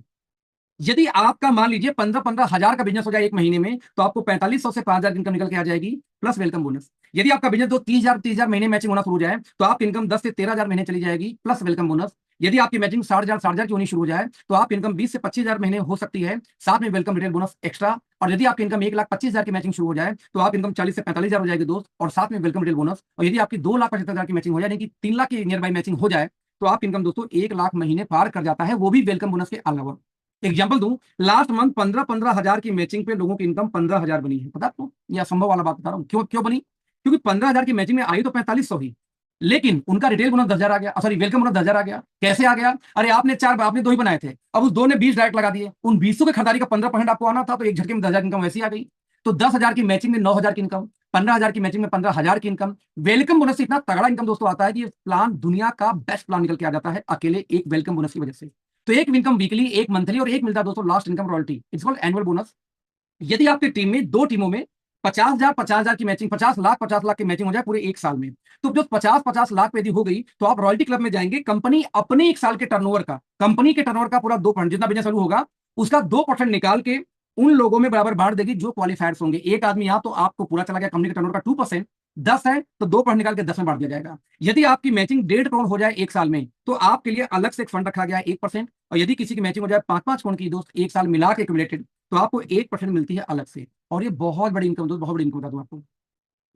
यदि आपका मान लीजिए 15-15 हजार का बिजनेस हो जाए एक महीने में, तो आपको 4500 से 5,000 इनकम निकल के आ जाएगी, प्लस वेलकम बोनस। यदि आपका बिजनेस 30,000 महीने मैचिंग होना शुरू हो जाए, तो आपकी इनकम 10 से 13,000 महीने चली जाएगी, प्लस वेलकम बोनस। यदि आपकी मैचिंग 60,000 की होनी शुरू हो जाए तो आप इनकम 20 से 25,000 महीने हो सकती है, साथ में वेलकम रिटेल बोनस एक्स्ट्रा। और यदि आपकी इनकम 1,25,000 की मैचिंग शुरू हो जाए तो आप इनकम 40 से 45,000 हो जाएगी दोस्त, और साथ में वेलकम रिटेल बोनस। और यदि आपकी 2,75,000 की मैचिंग हो जाए, यानी कि 3 लाख की नियर बाई मैचिंग हो जाए, तो आप इनकम दोस्तों 1 लाख महीने पार कर जाता है, वो भी वेलकम बोनस के अलावा। एग्जाम्पल दूं, लास्ट मंथ 15,000 की मैचिंग पे लोगों की इनकम 15,000 बनी है। पता आपको, ये असंभव वाला बात बता रहा हूँ। क्यों क्यों बनी? क्योंकि 15,000 की मैचिंग में आई तो 4500 ही, लेकिन उनका रिटेल बोनस 10,000 आ गया, सॉरी वेलकम बोनस 10,000 आ गया। कैसे आ गया? अरे आपने 2 ही बनाए थे, अब उस 2 ने 20 डायरेक्ट लगा दिए, उन 20 के खरीदारी का 15% आपको आना था, तो एक झटके में 10,000 की इनकम वैसी आ गई। तो 10,000 की मैचिंग में 9,000 की इनकम, 15,000 की मैचिंग में 15,000 की इनकम। वेलकम बोनस से इतना तगड़ा इनकम दोस्तों आता है कि प्लान दुनिया का बेस्ट प्लान निकल के आ जाता है अकेले एक वेलकम बोनस की वजह से। तो एक इनकम वीकली, एक मंथली, और एक मिलता है दोस्तों last income royalty, it's called annual bonus. यदि आपकी टीम में 2 टीमों में 50,000 की मैचिंग, 50 लाख की मैचिंग हो जाए पूरे एक साल में, तो जो 50 लाख पे यदि हो गई तो आप रॉयल्टी क्लब में जाएंगे। कंपनी अपने एक साल के टर्नओवर का, कंपनी के टर्नओवर का पूरा 2%, जितना बिजनेस वैल्यू होगा उसका 2% निकाल के उन लोगों में बराबर बांट देगी जो क्वालिफायर्स होंगे। एक आदमी यहां तो आपको पूरा चला गया, कंपनी के टर्नओवर का 2%, 10 है तो 2% निकाल के 10 में बांट दिया जाएगा। यदि आपकी मैचिंग 1.5 करोड़ हो जाए एक साल में, तो आपके लिए अलग से एक फंड रखा गया है 1%। और यदि किसी की मैचिंग हो जाए 5-5 करोड़ की दोस्त एक साल मिला के एक्यूमुलेटेड, तो आपको 1% मिलती है अलग से। और ये बहुत बड़ी इनकम दोस्त, बहुत बड़ी इनकम बता दूं आपको,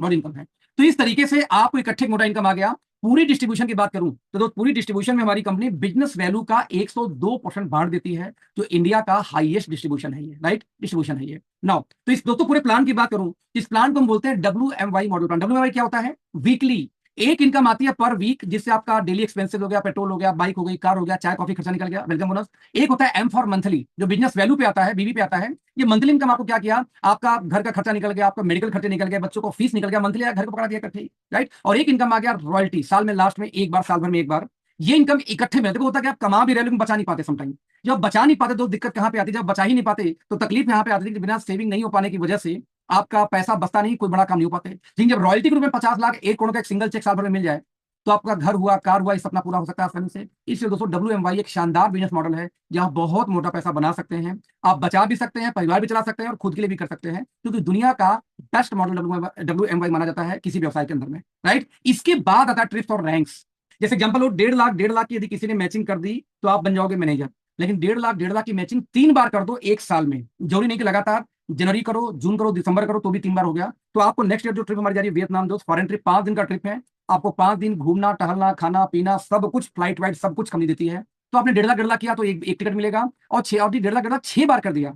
बहुत इनकम है। तो इस तरीके से आपको इकट्ठे मोटा इनकम आ गया। पूरी डिस्ट्रीब्यूशन की बात करूं तो दोस्त पूरी डिस्ट्रीब्यूशन में हमारी कंपनी बिजनेस वैल्यू का 102% बांट देती है, जो इंडिया का हाईएस्ट डिस्ट्रीब्यूशन है ये, राइट डिस्ट्रीब्यूशन है ये। नाउ तो इस दोस्तों पूरे प्लान की बात करूं, इस प्लान को हम बोलते हैं WMY मॉडल प्लान। WMY क्या होता है? वीकली एक इनकम आती है पर वीक, जिससे आपका डेली एक्सपेंसेस हो गया, पेट्रोल हो गया, बाइक हो गई, कार हो गया, चाय कॉफी खर्चा निकल गया, वेलकम बोनस। एक होता है M फॉर मंथली, जो बिजनेस वैल्यू पे आता है, बीवी पे आता है। ये मंथली इनकम आपको क्या किया, आपका घर का खर्चा निकल गया, आपका मेडिकल खर्चे निकल गए, बच्चों को फीस निकल गया, मंथली घर को पकड़ा दिया इकट्ठे, राइट। और एक इनकम आ गया रॉयल्टी, साल में लास्ट में एक बार, साल भर में एक बार। ये इनकम इकट्ठे में देखो होता है, आप कमा भी रहे लेकिन बचा नहीं पाते समटाइम। जब बचा नहीं पाते तो दिक्कत कहां पे आती है? जब बचा ही नहीं पाते तो तकलीफ यहां पे आती है कि बिना सेविंग नहीं हो पाने की वजह से आपका पैसा बचता नहीं, कोई बड़ा काम नहीं हो पाते। लेकिन जब रॉयल्टी के रूप में 50 लाख 1 करोड़ का एक सिंगल चेक साल भर में मिल जाए, तो आपका घर हुआ, कार हुआ, ये सपना पूरा हो सकता है आसानी से। इसलिए दोस्तों WMY एक शानदार बिजनेस मॉडल है, जहां बहुत मोटा पैसा बना सकते हैं, आप बचा भी सकते हैं, परिवार भी चला सकते हैं, और खुद के लिए भी कर सकते हैं, क्योंकि दुनिया का बेस्ट मॉडल WMY माना जाता है किसी व्यवसाय के अंदर में, राइट। इसके बाद आता है ट्रिप्स और रैंक्स। जैसे एग्जाम्पल हो 1.5 लाख की यदि किसी ने मैचिंग कर दी तो आप बन जाओगे मैनेजर। लेकिन 1.5 लाख की मैचिंग 3 बार कर दो एक साल में, जरूरी नहीं कि लगातार जनवरी करो, जून करो, दिसंबर करो, तो भी 3 बार हो गया। तो आपको नेक्स्ट ईयर जो ट्रिप हमारी जा रही है वियतनाम दोस्त, फॉरेन ट्रिप 5 दिन का ट्रिप है। आपको 5 दिन घूमना, टहलना, खाना पीना सब कुछ, फ्लाइट वाइट सब कुछ कंपनी देती है। तो आपने 1.5 लाख किया तो एक टिकट मिलेगा, और 1.5 लाख 6 बार कर दिया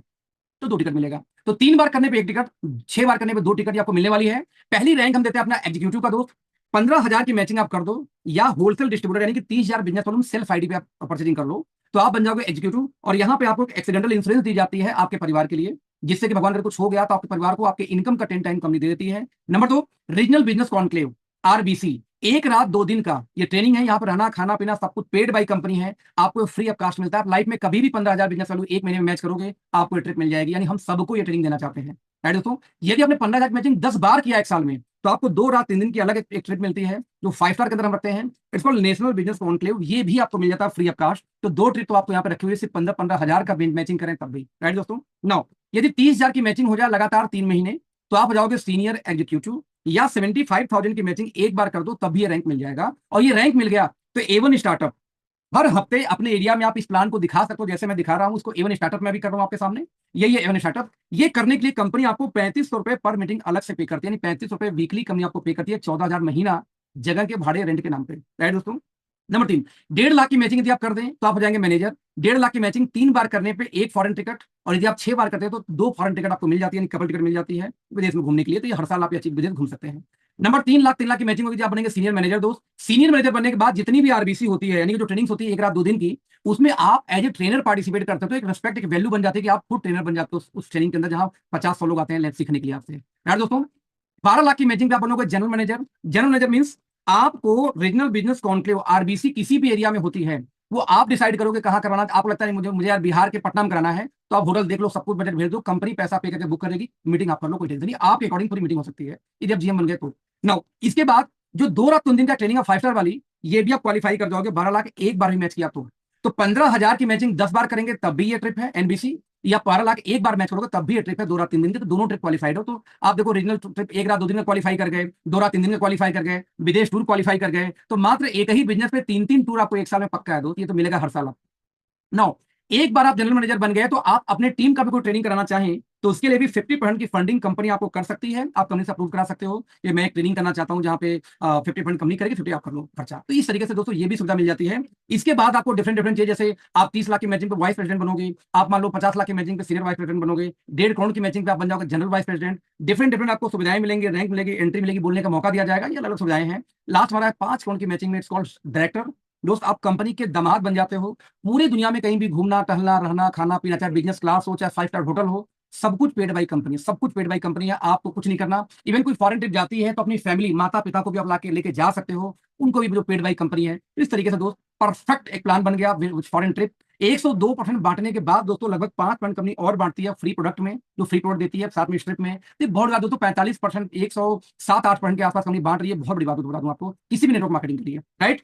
तो 2 टिकट मिलेगा। तो 3 बार करने पे 1 टिकट, 6 बार करने पे 2 टिकट आपको मिलने वाली है। पहली रैंक हम देते हैं अपना एग्जीक्यूटिव का दोस्त। 15,000 की मैचिंग आप कर दो, या होलसेल डिस्ट्रीब्यूटर यानी कि 30,000 बिजनेस वॉल्यूम सेल्फ आईडी पे आप परचेजिंग कर लो, तो आप बन जाओगे एग्जीक्यूटिव। और यहाँ पे आपको एक्सीडेंटल इंश्योरेंस दी जाती है आपके परिवार के लिए, जिससे कि भगवान अगर कुछ हो गया तो आपके परिवार को आपके इनकम का 10 टाइम कंपनी दे देती है। Number 2, regional business conclave RBC, 1 रात 2 दिन का ये ट्रेनिंग है। यहाँ पर रहना, खाना पीना सब कुछ पेड बाई कंपनी है, आपको फ्री ऑफ कास्ट मिलता है। आप लाइफ में कभी भी 15,000 बिजनेस वैल्यू एक महीने में मैच करोगे, आपको ये ट्रिप मिल जाएगी। यानी हम सबको ये ट्रेनिंग देना चाहते हैं, राइट दोस्तों। यदि आपने 15,000 की मैचिंग 10 बार किया एक साल में, तो आपको 2 रात 3 दिन की अलग एक ट्रिप मिलती है, जो 5 स्टार के अंदर हम रखते हैं। It's called national business conclave, ये भी आपको मिल जाता है फ्री ऑफ कास्ट। तो 2 ट्रिप तो आपको यहाँ पे रखी हुई, सिर्फ 15,000 का मैचिंग करें तब भी, राइट दोस्तों। नाउ यदि 30,000 की मैचिंग हो जाए लगातार 3 महीने, तो आप हो जाओगे सीनियर एग्जीक्यूटिव। या 75,000 की मैचिंग एक बार कर दो तब भी ये रैंक मिल जाएगा। और ये रैंक मिल गया तो A1 स्टार्टअप हर हफ्ते अपने एरिया में आप इस प्लान को दिखा सकते हो, जैसे मैं दिखा रहा हूं उसको A1 स्टार्टअप में भी कर रहा हूं आपके सामने। यही है A1 स्टार्टअप। ये करने के लिए कंपनी आपको 3500 रुपए पर मीटिंग अलग से पे करती है, यानी 3500 रुपए वीकली कंपनी आपको पे करती है, 14,000 महीना जगह के भाड़े रेंट के नाम पे, राइट दोस्तों। नंबर 3, 1.5 लाख की मैचिंग यदि आप कर दें तो आप हो जाएंगे मैनेजर। 1.5 लाख की मैचिंग 3 बार करने पे 1 फॉरेन टिकट, और यदि आप 6 बार करते हैं तो 2 फॉरेन टिकट आपको मिल जाती है, कपल टिकट मिल जाती है विदेश में घूमने के लिए। तो ये हर साल आप अच्छी विदेश घूम सकते हैं। नंबर 3 लाख की मैचिंग होगी, आप बनेंगे सीनियर मैनेजर दोस्त। सीनियर मैनेजर बनने के बाद जितनी भी RBC होती है, यानी कि जो ट्रेनिंग होती है 1 रात 2 दिन की, उसमें आप एज ए ट्रेनर पार्टिसिपेट करते हो, तो एक रिस्पेक्ट, एक वैल्यू बन जाती है कि आप खुद ट्रेनर बन जाते हो उस ट्रेनिंग के अंदर, जहां 50-100 लोग आते हैं सीखने के लिए आपसे, यार दोस्तों। 12 लाख की मैचिंग पे आप बनोगे general manager. General manager means आपको रीजनल बिजनेस कॉन्क्लेव RBC किसी भी एरिया में होती है, वो आप डिसाइड करोगे कहां करवाना। आपको लगता है मुझे यार बिहार के पटना में कराना है, तो आप होटल देख लो, सब कुछ बजट भेज दो, कंपनी पैसा पे करके बुक करेगी, मीटिंग आप कर लो, कोई टेंशन नहीं, आपके अकॉर्डिंग पूरी मीटिंग हो सकती है यदि आप GM बन गए तो। नाउ इसके बाद जो 2 रात 3 दिन का ट्रेनिंग है 5 स्टार वाली, ये भी आप क्वालिफाई कर जाओगे। 12 लाख एक बार भी मैच किया तो 15,000 की मैचिंग 10 बार करेंगे तब भी ये ट्रिप है NBC। या 12 लाख एक बार मैच करोगे तब भी ये ट्रिप है 2 रात 3 दिन की, तो दोनों ट्रिप क्वालिफाइड हो। तो आप देखो रीजनल ट्रिप 1 रात 2 दिन में क्वालिफाई कर गए, 2 रात 3 दिन में क्वालिफाई कर गए, विदेश टूर क्वालिफाई कर गए, तो मात्र एक ही बिजनेस पे 3-3 टूर आपको एक साल में पक्का है दोस्त, ये तो मिलेगा हर साल आपको। नाउ एक बार आप जनरल मैनेजर बन गए तो आप अपने टीम का भी कोई ट्रेनिंग कराना चाहें तो उसके लिए भी 50% की फंडिंग कंपनी आपको कर सकती है, आप कंपनी से अप्रूव करा सकते हो। ये मैं एक ट्रेनिंग करना चाहता हूं जहां पे 50% कंपनी करेगी, 50 आप कर लो खर्चा, तो इस तरीके से दोस्तों ये भी सुविधा मिल जाती है। इसके बाद आपको डिफरेंट डिफरेंट चीज, जैसे आप 30 लाख की मैचिंग पे वाइस प्रेसिडेंट बनोगे, आप मान लो 50 लाख की मैचिंग पे सीनियर वाइस प्रेसिडेंट बनोगे, 1.5 करोड़ की मैचिंग पे आप बन जाओगे general vice president. Different different आपको सुविधाएं मिलेंगी, रैंक मिलेगी, एंट्री मिलेगी, बोलने का मौका दिया जाएगा, ये अलग अलग सुविधाएं हैं। लास्ट हमारा है 5 करोड़ की मैचिंग में, इट्स कॉल्ड डायरेक्टर। दोस्त आप कंपनी के दामाद बन जाते हो, पूरी दुनिया में कहीं भी घूमना टहलना रहना खाना पीना, चाहे बिजनेस क्लास हो चाहे 5 स्टार होटल हो, सब कुछ पेड बाई कंपनी, सब कुछ पेड बाई कंपनी है, आपको कुछ नहीं करना। इवन कोई फॉरेन ट्रिप जाती है तो अपनी फैमिली माता पिता को भी आप लाके लेके जा सकते हो, उनको भी जो पेड बाई कंपनी है। इस तरीके से दोस्त परफेक्ट एक प्लान बन गया फॉरेन ट्रिप। 102% बांटने के बाद दोस्तों लगभग 5% कंपनी और बांटती है फ्री प्रोडक्ट में, जो फ्री प्रोडक्ट देती है साथ में स्ट्रिप में, तो बहुत ज्यादा दोस्तों 45%, 107-8% के आसपास कंपनी बांट रही है, बहुत बड़ी बात बता दूं आपको किसी भी नेटवर्क मार्केटिंग के लिए, राइट।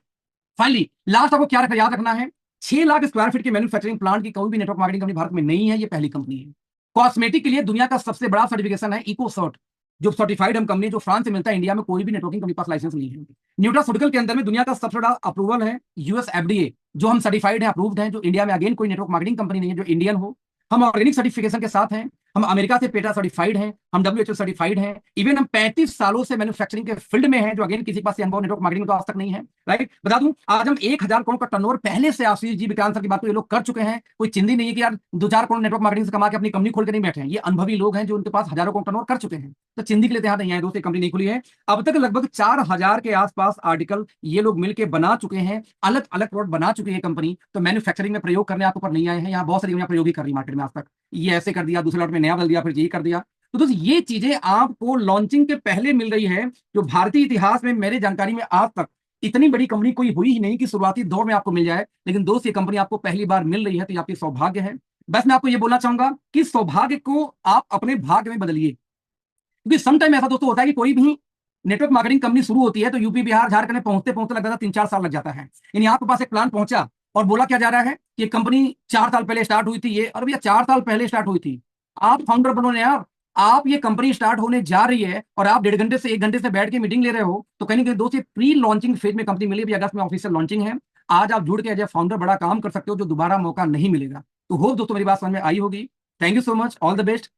फाइनली लास्ट आपको क्या याद रखना है, 6 लाख स्क्वायर फीट की मैन्युफैक्चरिंग प्लांट की कोई भी नेटवर्क मार्केटिंग कंपनी भारत में नहीं है, ये पहली कंपनी है। कॉस्मेटिक के लिए दुनिया का सबसे बड़ा सर्टिफिकेशन है इको सर्ट, जो सर्टिफाइड हम कंपनी जो फ्रांस से मिलता है, इंडिया में कोई भी नेटवर्किंग कंपनी पास लाइसेंस नहीं है। न्यूट्रास्यूटिकल के अंदर में दुनिया का सबसे बड़ा अप्रूवल है यूएस एफडीए, जो हम सर्टिफाइड है, अप्रूव्ड है, जो इंडिया में अगेन कोई नेटवर्क मार्केटिंग कंपनी नहीं है जो इंडियन हो। हम ऑर्गेनिक सर्टिफिकेशन के साथ हैं, हम अमेरिका से पेटा सर्टिफाइड हैं, हम डब्ल्यूएचओ सर्टिफाइड हैं, इवन हम 35 सालों से मैन्युफैक्चरिंग के फील्ड में हैं, जो अगेन किसी के पास अनुभव नेटवर्क मार्केटिंग तो आज तक नहीं है, राइट। बता दूं आज हम 1000 करोड़ का टर्नओवर पहले से आशीष जी विक्रांत सर की बात तो ये लोग कर चुके हैं, कोई चिंदी नहीं है कि यार 2-4 करोड़ नेटवर्क मार्केटिंग से कमा के अपनी कंपनी खोल के नहीं बैठे हैं, ये अनुभवी लोग हैं जो उनके पास हजारों करोड़ टर्नओवर कर चुके हैं, तो चिंदी के लिए तैयार नहीं है दोस्तों, कंपनी नहीं खुली है। अब तक लगभग 4000 के आसपास आर्टिकल ये लोग मिलकर बना चुके हैं, अलग अलग प्रोडक्ट बना चुके हैं कंपनी, तो मैन्युफैक्चरिंग में प्रयोग करने आपके ऊपर नहीं आए हैं, यहाँ बहुत सारी कंपनियां प्रयोग ही कर रही मार्केट में आज तक, ये ऐसे कर दिया, दूसरे लॉट में नया बदल दिया, फिर यही कर दिया। तो दोस्तों ये चीजें आपको लॉन्चिंग के पहले मिल रही है, जो भारतीय इतिहास में मेरे जानकारी में आज तक इतनी बड़ी कंपनी कोई हुई ही नहीं कि शुरुआती दौर में आपको मिल जाए, लेकिन दोस्त ये कंपनी आपको पहली बार मिल रही है, तो ये आपकी सौभाग्य है। बस मैं आपको ये बोलना चाहूंगा कि सौभाग्य को आप अपने भाग्य में बदलिए, क्योंकि समटाइम ऐसा दोस्तों होता है कि कोई भी नेटवर्क मार्केटिंग कंपनी शुरू होती है तो यूपी बिहार झारखंड में पहुंचते पहुंचते लगता है 3-4 साल लग जाता है। यानी आपके पास एक प्लान पहुंचा और बोला क्या जा रहा है कि कंपनी 4 साल पहले स्टार्ट हुई थी, ये और भैया 4 साल पहले स्टार्ट हुई थी, आप फाउंडर बनो ना यार। आप ये कंपनी स्टार्ट होने जा रही है और आप 1.5 घंटे से 1 घंटे से बैठ के मीटिंग ले रहे हो, तो कहीं ना कहीं दोस्त ये प्री लॉन्चिंग फेज में कंपनी मिली, अगस्त में ऑफिशियल लॉन्चिंग है। आज आप जुड़ के एज ए फाउंडर बड़ा काम कर सकते हो, जो दोबारा मौका नहीं मिलेगा। तो होप दोस्तों मेरी बात समझ में आई होगी। Thank you so much, all the best.